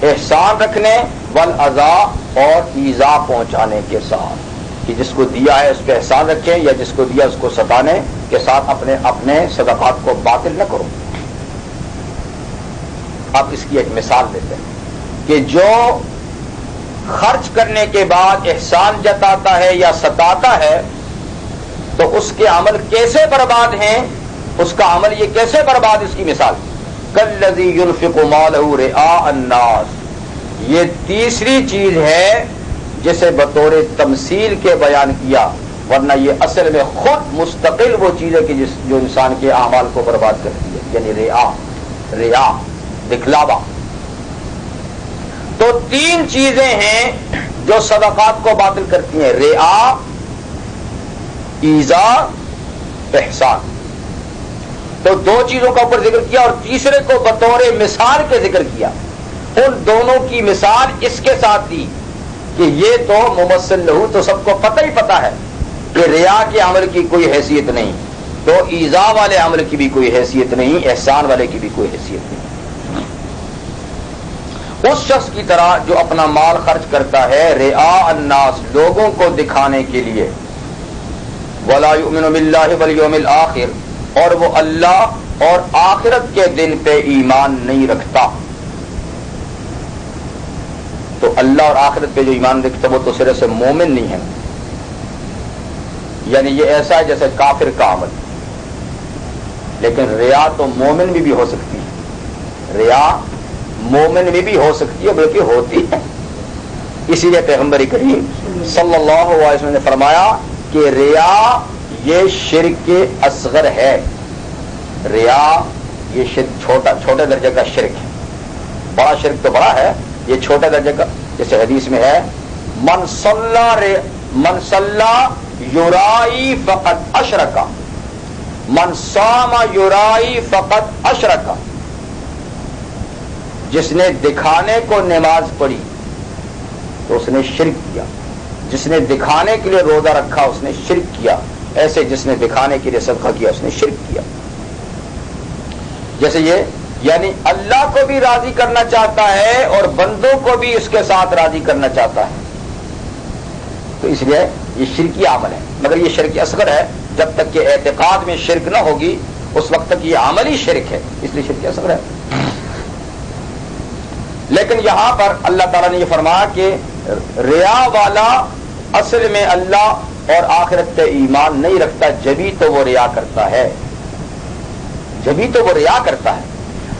احسان رکھنے، والاذی اور ایذا پہنچانے کے ساتھ، کہ جس کو دیا ہے اس پہ احسان رکھیں، یا جس کو دیا اس کو ستانے کے ساتھ اپنے صدقات کو باطل نہ کرو۔ اب اس کی ایک مثال دیتے ہیں کہ جو خرچ کرنے کے بعد احسان جتاتا ہے یا ستاتا ہے تو اس کے عمل کیسے برباد ہیں، اس کا عمل یہ کیسے برباد، اس کی مثال کالذی ينفق مالہ رئاء الناس، یہ تیسری چیز ہے جسے بطور تمثیل کے بیان کیا، ورنہ یہ اصل میں خود مستقل وہ چیز ہے کہ جو انسان کے اعمال کو برباد کرتی ہے، یعنی ریا دکھلاوا۔ تو تین چیزیں ہیں جو صدقات کو باطل کرتی ہیں، ریا، ایذا، احسان۔ تو دو چیزوں کا اوپر ذکر کیا اور تیسرے کو بطور مثال کے ذکر کیا۔ ان دونوں کی مثال اس کے ساتھ دی کہ یہ تو ممثل لہو، تو سب کو پتہ ہی پتہ ہے کہ ریا کے عمل کی کوئی حیثیت نہیں، تو ایذا والے عمل کی بھی کوئی حیثیت نہیں، احسان والے کی بھی کوئی حیثیت نہیں۔ اس شخص کی طرح جو اپنا مال خرچ کرتا ہے رئاء الناس، لوگوں کو دکھانے کے لیے، ولا یؤمن باللہ والیوم الآخر، اور وہ اللہ اور آخرت کے دن پہ ایمان نہیں رکھتا۔ تو اللہ اور آخرت پہ جو ایمان رکھتا وہ تو سرے سے مومن نہیں ہے، یعنی یہ ایسا ہے جیسے کافر کا عمل۔ لیکن ریا تو مومن میں بھی ہو سکتی ہے، ریا مومن میں بھی ہو سکتی ہے، بلکہ ہوتی ہے۔ اسی لیے پیغمبر کریم صلی اللہ علیہ وسلم نے فرمایا کہ ریا یہ شرک اصغر ہے، ریا یہ شرک چھوٹے درجے کا شرک ہے، بڑا شرک تو بڑا ہے، یہ چھوٹے درجے کا، جیسے حدیث میں ہے من صلی یرائی فقط اشرکا، من صام یرائی فقط اشرکا، جس نے دکھانے کو نماز پڑھی تو اس نے شرک کیا، جس نے دکھانے کے لیے روزہ رکھا اس نے شرک کیا، ایسے جس نے دکھانے کے لیے صدقہ کیا اس نے شرک کیا۔ جیسے یہ یعنی اللہ کو بھی راضی کرنا چاہتا ہے اور بندوں کو بھی اس کے ساتھ راضی کرنا چاہتا ہے، تو اس لیے یہ شرکی عمل ہے، مگر یہ شرک اصغر ہے، جب تک کہ اعتقاد میں شرک نہ ہوگی اس وقت تک یہ عملی شرک ہے، اس لیے شرک اصغر ہے۔ لیکن یہاں پر اللہ تعالیٰ نے یہ فرمایا کہ ریا والا اصل میں اللہ اور آخرت پہ ایمان نہیں رکھتا، جبھی تو وہ ریا کرتا ہے، جبھی تو وہ ریا کرتا ہے۔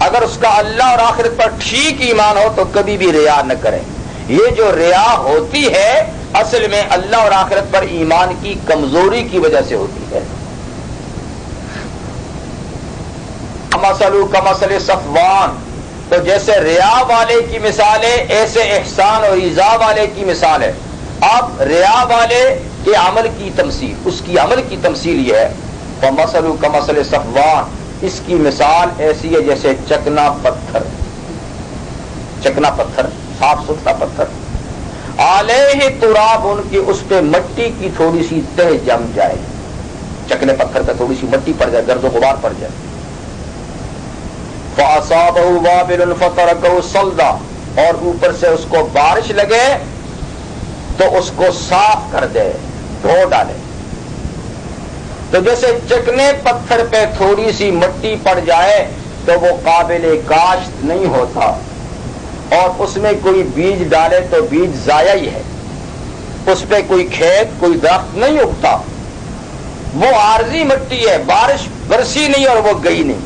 اگر اس کا اللہ اور آخرت پر ٹھیک ایمان ہو تو کبھی بھی ریا نہ کرے۔ یہ جو ریا ہوتی ہے اصل میں اللہ اور آخرت پر ایمان کی کمزوری کی وجہ سے ہوتی ہے۔ کمثل صفوان، تو جیسے ریا والے کی مثال ہے ایسے احسان اور ایذا والے کی مثال ہے۔ اب ریا والے کے عمل کی تمثیل، اس کی عمل کی تمثیل یہ ہے فمثل کمثل صفوان، اس کی مثال ایسی ہے جیسے چکنا پتھر، صاف ستھرا پتھر، علیہ تراب، ان کی اس پہ مٹی کی تھوڑی سی تہ جم جائے، چکنے پتھر پہ تھوڑی سی مٹی پڑ جائے، گرد و غبار پڑ جائے، فَأَصَابَهُ وَابِلٌ فَتَرَكَهُ صَلْدًا، اور اوپر سے اس کو بارش لگے تو اس کو صاف کر دے، دھو ڈالے۔ تو جیسے چکنے پتھر پہ تھوڑی سی مٹی پڑ جائے تو وہ قابل کاشت نہیں ہوتا، اور اس میں کوئی بیج ڈالے تو بیج ضائع ہی ہے، اس پہ کوئی کھیت کوئی درخت نہیں اگتا، وہ عارضی مٹی ہے، بارش برسی نہیں اور وہ گئی نہیں۔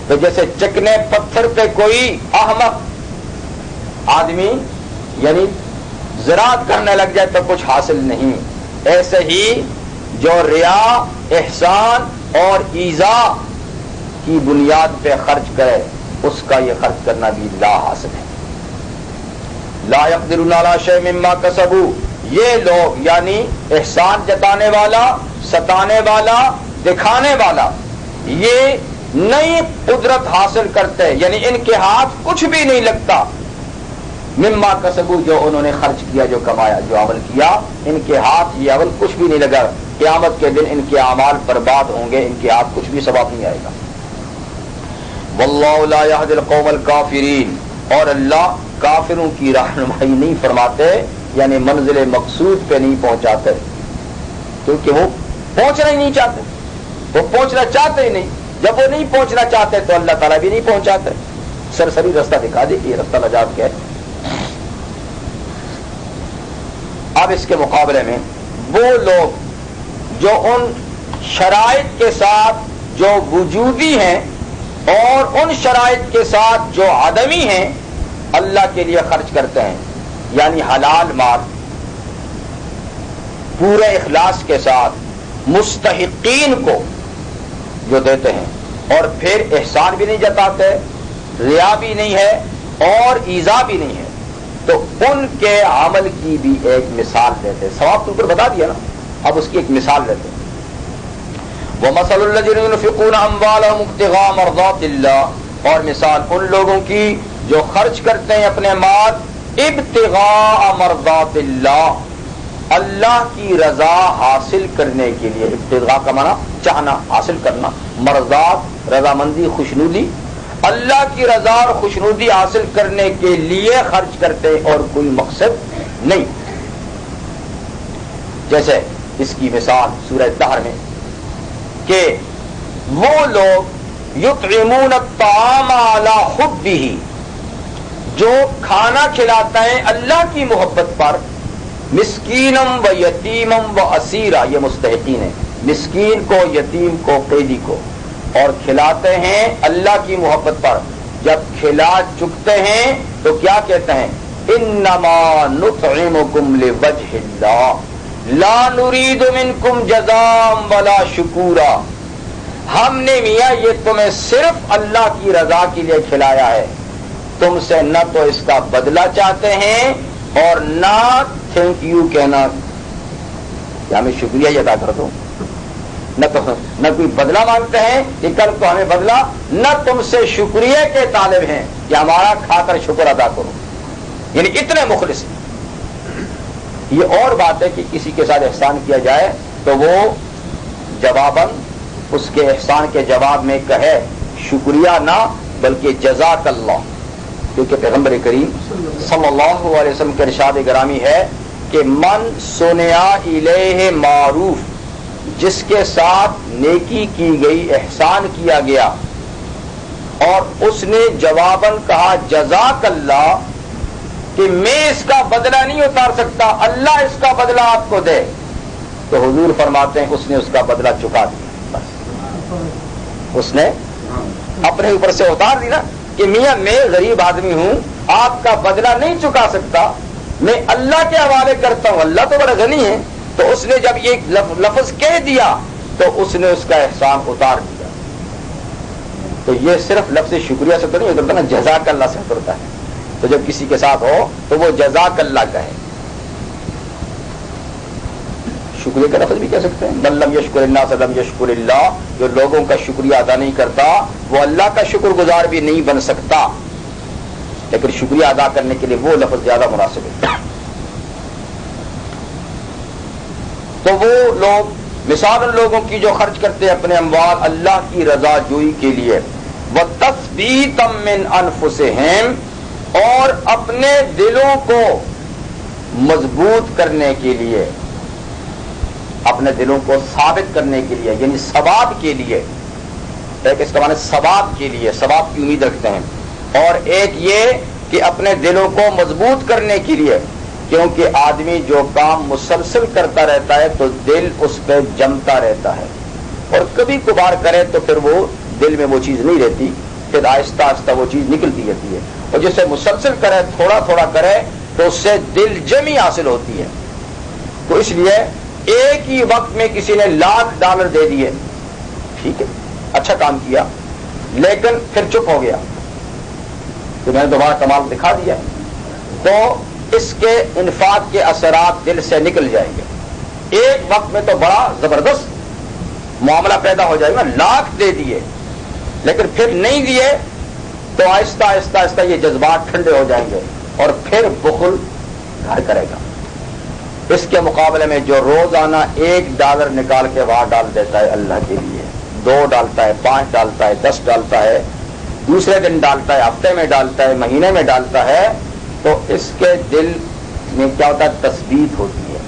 تو جیسے چکنے پتھر پہ کوئی احمق آدمی یعنی زراعت کرنے لگ جائے تو کچھ حاصل نہیں، ایسے ہی جو ریا، احسان اور ایذا کی بنیاد پہ خرچ کرے اس کا یہ خرچ کرنا بھی لا حاصل ہے۔ لا يقدرون على شيء مما كسبوا، یہ لوگ یعنی احسان جتانے والا، ستانے والا، دکھانے والا، یہ نئی قدرت حاصل کرتے، یعنی ان کے ہاتھ کچھ بھی نہیں لگتا، مما کسبوا، جو انہوں نے خرچ کیا، جو کمایا، جو عمل کیا، ان کے ہاتھ یہ عمل کچھ بھی نہیں لگا، قیامت کے دن ان کے اعمال برباد ہوں گے، ان کے ہاتھ کچھ بھی ثواب نہیں آئے گا۔ واللہ لا يهدي القوم الکافرین، اور اللہ کافروں کی رہنمائی نہیں فرماتے، یعنی منزل مقصود پہ نہیں پہنچاتے، کیونکہ وہ پہنچنا ہی نہیں چاہتے، وہ پہنچنا چاہتے ہی نہیں. جب وہ نہیں پہنچنا چاہتے تو اللہ تعالیٰ بھی نہیں پہنچاتے، سرسری رستہ دکھا دے کہ یہ رستہ نجات کا ہے. اب اس کے مقابلے میں وہ لوگ جو ان شرائط کے ساتھ جو وجودی ہیں اور ان شرائط کے ساتھ جو عدمی ہیں اللہ کے لیے خرچ کرتے ہیں، یعنی حلال مال پورے اخلاص کے ساتھ مستحقین کو جو دیتے ہیں، اور پھر احسان بھی نہیں جتاتے، ریا بھی نہیں ہے اور ایذا بھی نہیں ہے، تو ان کے عمل کی بھی ایک مثال دیتے ہیں. ثواب کے اوپر بتا دیا نا، اب اس کی ایک مثال دیتے ہیں. وَمَثَلُ الَّذِينَ يُنْفِقُونَ أَمْوَالَهُمُ ابْتِغَاءَ مَرْضَاتِ اللَّهِ، اور مثال ان لوگوں کی جو خرچ کرتے ہیں اپنے مال ابتغاء مرضات اللہ، اللہ کی رضا حاصل کرنے کے لیے. ابتغاء کا معنی چاہنا، حاصل کرنا، مرضات رضامندی، خوشنودی، اللہ کی رضا اور خوشنودی حاصل کرنے کے لیے خرچ کرتے اور کوئی مقصد نہیں. جیسے اس کی مثال سورہ دہر میں کہ وہ لوگ یطعمون الطعام علی حبہ، جو کھانا کھلاتا ہے اللہ کی محبت پر، مسکینم و یتیمم و اسیرا، یہ مستحقین ہیں، مسکین کو، یتیم کو، قیدی کو، اور کھلاتے ہیں اللہ کی محبت پر. جب کھلا چکتے ہیں تو کیا کہتے ہیں؟ انما نطعمکم لوجہ اللہ لا نرید منکم جزاء ولا شکورا، ہم نے میاں یہ تمہیں صرف اللہ کی رضا کے لیے کھلایا ہے، تم سے نہ تو اس کا بدلہ چاہتے ہیں اور نہ تھینک یو کہنا کہ ہمیں شکریہ ادا کر دو، نہ کوئی بدلہ مانگتے ہیں کہ کل کو ہمیں بدلہ، نہ تم سے شکریہ کے طالب ہیں کہ ہمارا کھا کر شکر ادا کرو. یعنی اتنے مخلص. یہ اور بات ہے کہ کسی کے ساتھ احسان کیا جائے تو وہ جواباً اس کے احسان کے جواب میں کہے شکریہ نہ بلکہ جزاک اللہ، کیونکہ پیغمبر کریم صلی اللہ علیہ وسلم کے ارشاد گرامی ہے کہ من صنع الیہ معروف، جس کے ساتھ نیکی کی گئی، احسان کیا گیا، اور اس نے جواباً کہا جزاک اللہ، کہ میں اس کا بدلہ نہیں اتار سکتا، اللہ اس کا بدلہ آپ کو دے، تو حضور فرماتے ہیں اس نے اس کا بدلہ چکا دیا. بس اس نے اپنے اوپر سے اتار دی نا کہ میاں میں غریب آدمی ہوں، آپ کا بدلہ نہیں چکا سکتا، میں اللہ کے حوالے کرتا ہوں، اللہ تو بڑا غنی ہے. تو اس نے جب یہ لفظ کہہ دیا تو اس نے اس کا احسان اتار دیا. تو یہ صرف لفظ شکریہ سے تو نہیں اترتا نا، جزاک اللہ سے اترتا ہے. تو جب کسی کے ساتھ ہو تو وہ جزاک اللہ کہے. شکریہ کا لفظ بھی کہہ سکتے ہیں، من لم یشکر الناس لم یشکر اللہ، جو لوگوں کا شکریہ ادا نہیں کرتا وہ اللہ کا شکر گزار بھی نہیں بن سکتا. لیکن شکریہ ادا کرنے کے لیے وہ لفظ زیادہ مناسب ہے. تو وہ لوگ مثال ان لوگوں کی جو خرچ کرتے ہیں اپنے اموال اللہ کی رضا جوئی کے لیے، وَتَثْبِيتًا مِّنْ أَنفُسِهِمْ، اور اپنے دلوں کو مضبوط کرنے کے لیے، اپنے دلوں کو ثابت کرنے کے لیے، یعنی ثبات کے لیے. ایک اس کا معنی ثبات کے لیے، ثبات کی امید رکھتے ہیں، اور ایک یہ کہ اپنے دلوں کو مضبوط کرنے کے لیے، کیونکہ آدمی جو کام مسلسل کرتا رہتا ہے تو دل اس پہ جمتا رہتا ہے، اور کبھی کبھار کرے تو پھر وہ دل میں وہ چیز نہیں رہتی، پھر آہستہ آہستہ وہ چیز نکلتی رہتی ہے. اور جسے مسلسل کرے، تھوڑا تھوڑا کرے، تو اس سے دل جمی حاصل ہوتی ہے. تو اس لیے ایک ہی وقت میں کسی نے $1,00,000 دے دیے، ٹھیک ہے، اچھا کام کیا، لیکن پھر چپ ہو گیا تو میں نے دوبارہ کمال دکھا دیا، تو اس کے انفاق کے اثرات دل سے نکل جائیں گے. ایک وقت میں تو بڑا زبردست معاملہ پیدا ہو جائے گا، $1,00,000 دے دیے لیکن پھر نہیں دیے تو آہستہ آہستہ آہستہ یہ جذبات ٹھنڈے ہو جائیں گے اور پھر بخل گھر کرے گا. اس کے مقابلے میں جو روزانہ $1 نکال کے وہاں ڈال دیتا ہے اللہ کے لیے، 2 ڈالتا ہے، 5 ڈالتا ہے، 10 ڈالتا ہے، دوسرے دن ڈالتا ہے، ہفتے میں ڈالتا ہے، مہینے میں ڈالتا ہے، تو اس کے دل میں کیا ہوتا ہے؟ تثبیت ہوتی ہے،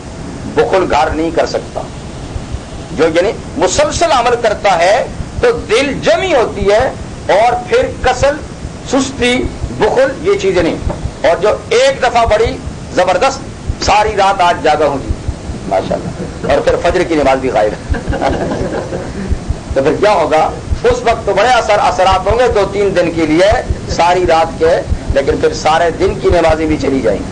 بخل گھر نہیں کر سکتا. جو یعنی مسلسل عمل کرتا ہے تو دل جمی ہوتی ہے، اور پھر کسل، سستی، بخل یہ چیزیں نہیں. اور جو ایک دفعہ بڑی زبردست ساری رات آج جاگا ہوں جی ماشاءاللہ، اور پھر فجر کی نماز بھی غائب تو پھر کیا ہوگا؟ اس وقت تو بڑے اثرات ہوں گے 2-3 دن کے لیے ساری رات کے، لیکن پھر سارے دن کی نمازیں بھی چلی جائیں گی.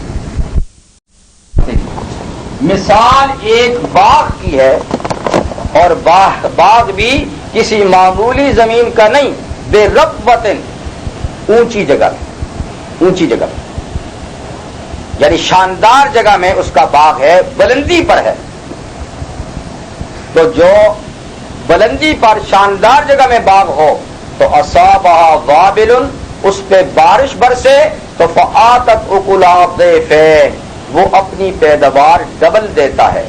مثال ایک باغ کی ہے، اور باغ بھی کسی معمولی زمین کا نہیں، بے ربوتن، اونچی جگہ، اونچی جگہ یعنی شاندار جگہ میں اس کا باغ ہے، بلندی پر ہے. تو جو بلندی پر شاندار جگہ میں باغ ہو تو اصابها وابل، اس پہ بارش برسے تو فآتت اکلها ضعفین، وہ اپنی پیداوار ڈبل دیتا ہے.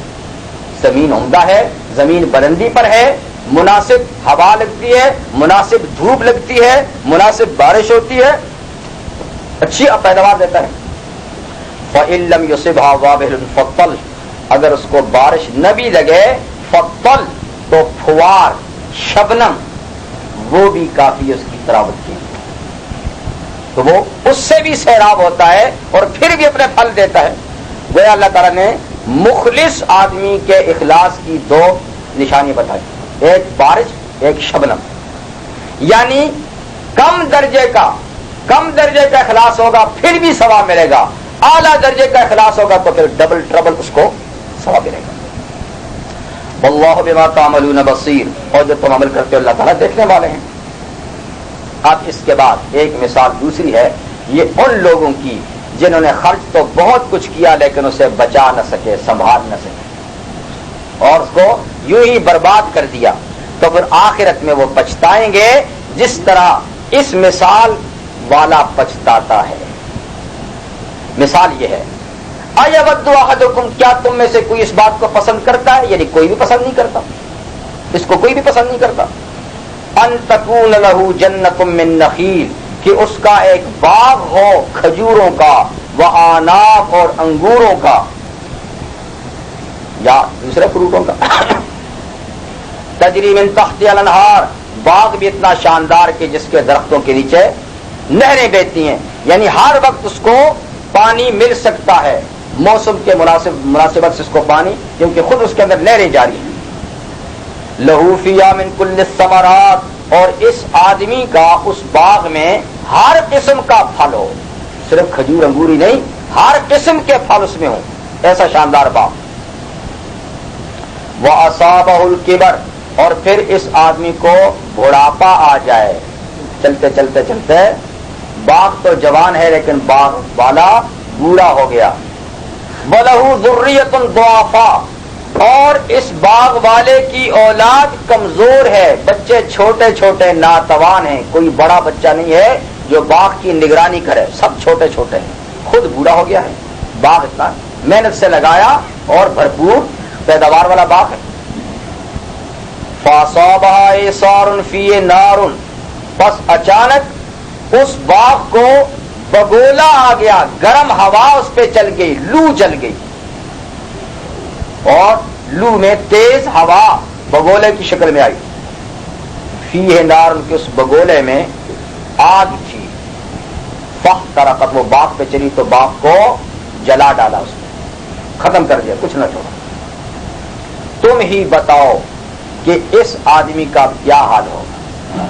زمین عمدہ ہے، زمین بلندی پر ہے، مناسب ہوا لگتی ہے، مناسب دھوپ لگتی ہے، مناسب بارش ہوتی ہے، اچھی پیداوار دیتا ہے. فَإِن لَّمْ يُصِبْهَا وَابِلٌ فَطَّلْ، اگر اس کو بارش نہ بھی لگے، فَطَّلْ تو پھوار، شبنم، وہ بھی کافی اس کی تراوت کی، تو وہ اس سے بھی سیراب ہوتا ہے اور پھر بھی اپنے پھل دیتا ہے. گویا اللہ تعالیٰ نے مخلص آدمی کے اخلاص کی 2 نشانی بتائی، ایک بارش، ایک شبنم. یعنی کم درجے کا اخلاص ہوگا پھر بھی ثواب ملے گا، اعلیٰ درجے کا اخلاص ہوگا تو پھر ڈبل ٹربل اس کو ثواب ملے گا. واللہ بما تعملون بصیر، اور جو تم عمل کرتے ہو اللہ تعالیٰ دیکھنے والے ہیں. اب اس کے بعد ایک مثال دوسری ہے، یہ ان لوگوں کی جنہوں نے خرچ تو بہت کچھ کیا لیکن اسے بچا نہ سکے، سنبھال نہ سکے، اور اس کو یوں ہی برباد کر دیا. تو پھر آخرت میں وہ پچھتائیں گے جس طرح اس مثال والا پچھتاتا ہے. مثال یہ ہے، اَیَوَدُّ أَحَدُکُمْ، کیا تم میں سے کوئی اس بات کو پسند کرتا ہے؟ یعنی کوئی بھی پسند نہیں کرتا، اس کو کوئی بھی پسند نہیں کرتا. أَن تَكُونَ لَهُ جَنَّةٌ مِّن نَخِیل، کہ اس کا ایک باغ ہو کھجوروں کا، وَأَعْنَابٍ، اور انگوروں کا یا دوسرے فروٹوں کا. تجری من تحتها الانہار، باغ بھی اتنا شاندار کہ جس کے درختوں کے نیچے نہریں بہتی ہیں، یعنی ہر وقت اس کو پانی مل سکتا ہے، موسم کے مناسبت سے اس کو پانی، کیونکہ خود اس کے اندر نہریں جاری ہیں. لہو فیہا من کل الثمرات، اور اس آدمی کا اس باغ میں ہر قسم کا پھل ہو، صرف کھجور انگور ہی نہیں، ہر قسم کے پھل اس میں ہوں، ایسا شاندار باغ. وَأَصَابَهُ الْكِبَرُ، اور پھر اس آدمی کو بڑھاپا آ جائے، چلتے چلتے چلتے باغ تو جوان ہے لیکن باغ والا بوڑھا ہو گیا. وَلَهُ ذُرِّيَّةٌ ضُعَفَاءُ، اور اس باغ والے کی اولاد کمزور ہے، بچے چھوٹے چھوٹے ناتوان ہیں، کوئی بڑا بچہ نہیں ہے جو باغ کی نگرانی کرے، سب چھوٹے چھوٹے ہیں، خود بوڑھا ہو گیا ہے. باغ اتنا محنت سے لگایا اور بھرپور پیداوار والا باغ ہے. فَأَصَابَهَا إِعْصَارٌ فِيهِ نَارٌ، بس اچانک اس باغ کو بگولا آ گیا، گرم ہوا اس پہ چل گئی، لو چل گئی، اور لو میں تیز ہوا بگولے کی شکل میں آئی. فِيهِ نَارٌ، کے اس بگولے میں آگ تھی. فَاحْتَرَقَتْ، وہ باغ پہ چلی تو باغ کو جلا ڈالا، اس نے ختم کر دیا، کچھ نہ چھوڑا. تم ہی بتاؤ کہ اس آدمی کا کیا حال ہوگا،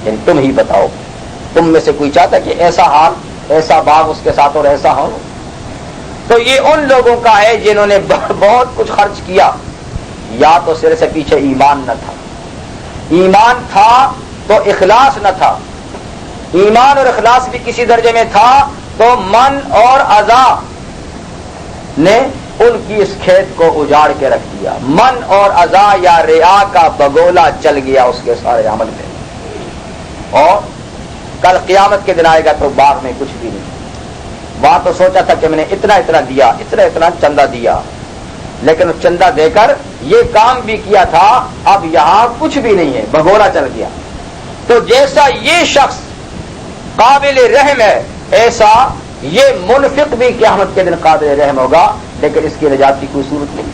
یعنی تم ہی بتاؤ، تم میں سے کوئی چاہتا ہے کہ ایسا حال، ایسا باغ اس کے ساتھ اور ایسا ہو؟ تو یہ ان لوگوں کا ہے جنہوں نے بہت کچھ خرچ کیا، یا تو سر سے پیچھے ایمان نہ تھا، ایمان تھا تو اخلاص نہ تھا، ایمان اور اخلاص بھی کسی درجے میں تھا تو من اور اذا نے ان کی اس کھیت کو اجاڑ کے رکھ دیا. من اور اذا یا ریا کا بگولا چل گیا اس کے سارے عمل میں، اور کل قیامت کے دن آئے گا تو باغ میں کچھ بھی نہیں. وہاں تو سوچا تھا کہ میں نے اتنا اتنا دیا، اتنا چندہ دیا، لیکن چندہ دے کر یہ کام بھی کیا تھا، اب یہاں کچھ بھی نہیں ہے، بگولا چل گیا. تو جیسا یہ شخص قابل رحم ہے، ایسا یہ منفق بھی قیامت کے دن قابل رحم ہوگا، لیکن اس کی نجات کی کوئی صورت نہیں۔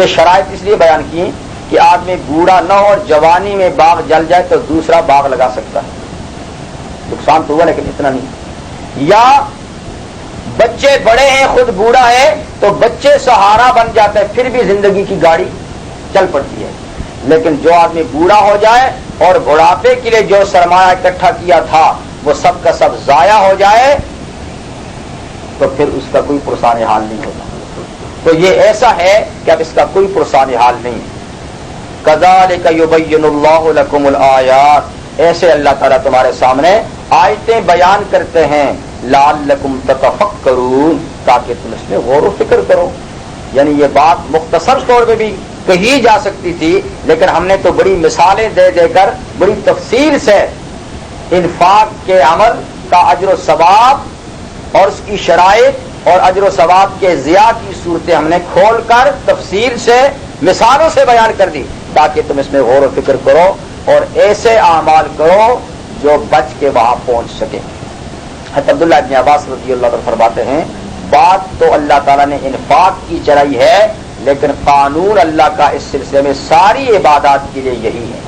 یہ شرائط اس لیے بیان کی کہ آدمی بوڑھا نہ ہو اور جوانی میں باغ جل جائے تو دوسرا باغ لگا سکتا ہے، نقصان تو ہوا لیکن اتنا نہیں۔ یا بچے بڑے ہیں، خود بوڑھا ہے تو بچے سہارا بن جاتے ہیں، پھر بھی زندگی کی گاڑی چل پڑتی ہے۔ لیکن جو آدمی بوڑھا ہو جائے اور بڑھاپے کے لیے جو سرمایہ اکٹھا کیا تھا وہ سب کا سب ضائع ہو جائے تو پھر اس کا کوئی پرسان حال نہیں ہوتا۔ تو یہ ایسا ہے کہ اب اس کا کوئی پرسان حال نہیں۔ کذالک یبین اللہ لکم الآیات، ایسے اللہ تعالیٰ تمہارے سامنے آیتیں بیان کرتے ہیں، لعلکم تتفکرون، تاکہ تم اس میں غور و فکر کرو۔ یعنی یہ بات مختصر طور پہ بھی کہی جا سکتی تھی، لیکن ہم نے تو بڑی مثالیں دے دے کر بڑی تفصیل سے انفاق کے عمل کا اجر و ثواب اور اس کی شرائط اور اجر و ثواب کے ضیاء کی صورتیں ہم نے کھول کر تفصیل سے مثالوں سے بیان کر دی، تاکہ تم اس میں غور و فکر کرو اور ایسے اعمال کرو جو بچ کے وہاں پہنچ سکے۔ حضرت عبداللہ ابن عباس رضی اللہ عنہ فرماتے ہیں بات تو اللہ تعالیٰ نے انفاق کی چلائی ہے، لیکن قانون اللہ کا اس سلسلے میں ساری عبادات کے لیے یہی ہے۔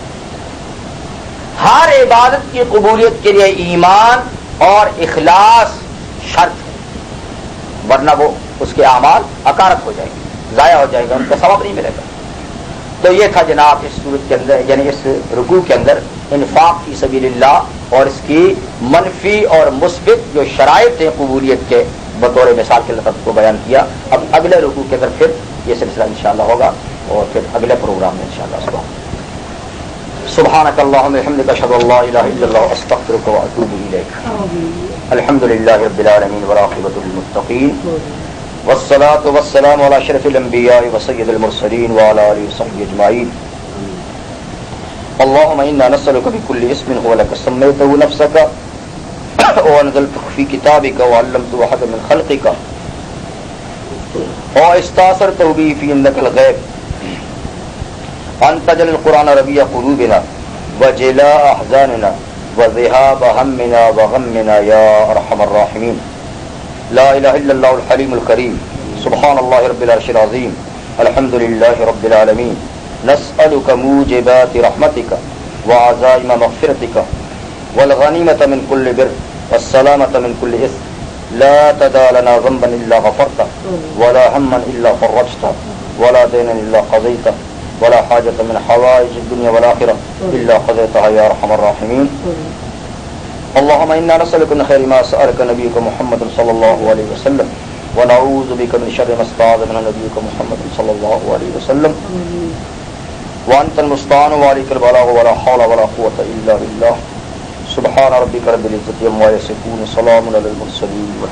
ہر عبادت کی قبولیت کے لیے ایمان اور اخلاص شرط ہے، ورنہ وہ اس کے اعمال اکارت ہو جائیں گے، ضائع ہو جائے گا، ان کا ثواب نہیں ملے گا۔ تو یہ تھا جناب اس صورت کے اندر، یعنی اس رکوع کے اندر انفاق فی سبیل اللہ اور اس کی منفی اور مثبت جو شرائط ہیں قبولیت کے بطور مثال کے لفظ کو بیان کیا۔ اب اگلے رکوع کے اندر پھر یہ سلسلہ انشاءاللہ ہوگا اور پھر اگلے پروگرام میں انشاءاللہ سبحانک اللہم وبحمدک اشہد ان لا الہ الا اللہ استغفرک واتوب الیک۔ الحمدللہ رب العالمین والعاقبۃ للمتقین والصلاة والسلام على اشرف الانبیاء وسید المرسلین وعلى آلہ وصحبہ اجمعین۔ اللهم انا نسألك بكل اسم هو لك سميته نفسك وانزلته في كتابك وعلمته احدا من خلقك واستأثرته به في علمك الغيب ان تجعل القرآن ربيع قلوبنا وجلاء احزاننا وذهاب همنا وغمنا يا ارحم الراحمين۔ لا اله الا الله الحليم الكريم، سبحان الله رب العرش العظيم، الحمد لله رب العالمين، نسألك موجبات رحمتك وعزائم مغفرتك والغنيمة من كل بر والسلامة من كل إثم، لا تدع لنا ذنبا إلا غفرته ولا هما إلا فرجته ولا دينا إلا قضيته ولا حاجة من حوائج الدنيا والآخرة إلا قضيتها يا أرحم الراحمين۔ اللهم إنا نسألك من خير ما سألك نبيك محمد صلى الله عليه وسلم ونعوذ بك من شر ما استعاذ من نبيك محمد صلى الله عليه وسلم وأنت المستعان وعليك البلاغ ولا حول ولا قوة إلا بالله۔ سبحان ربك رب العزة عما يصفون، سلام على المرسلين۔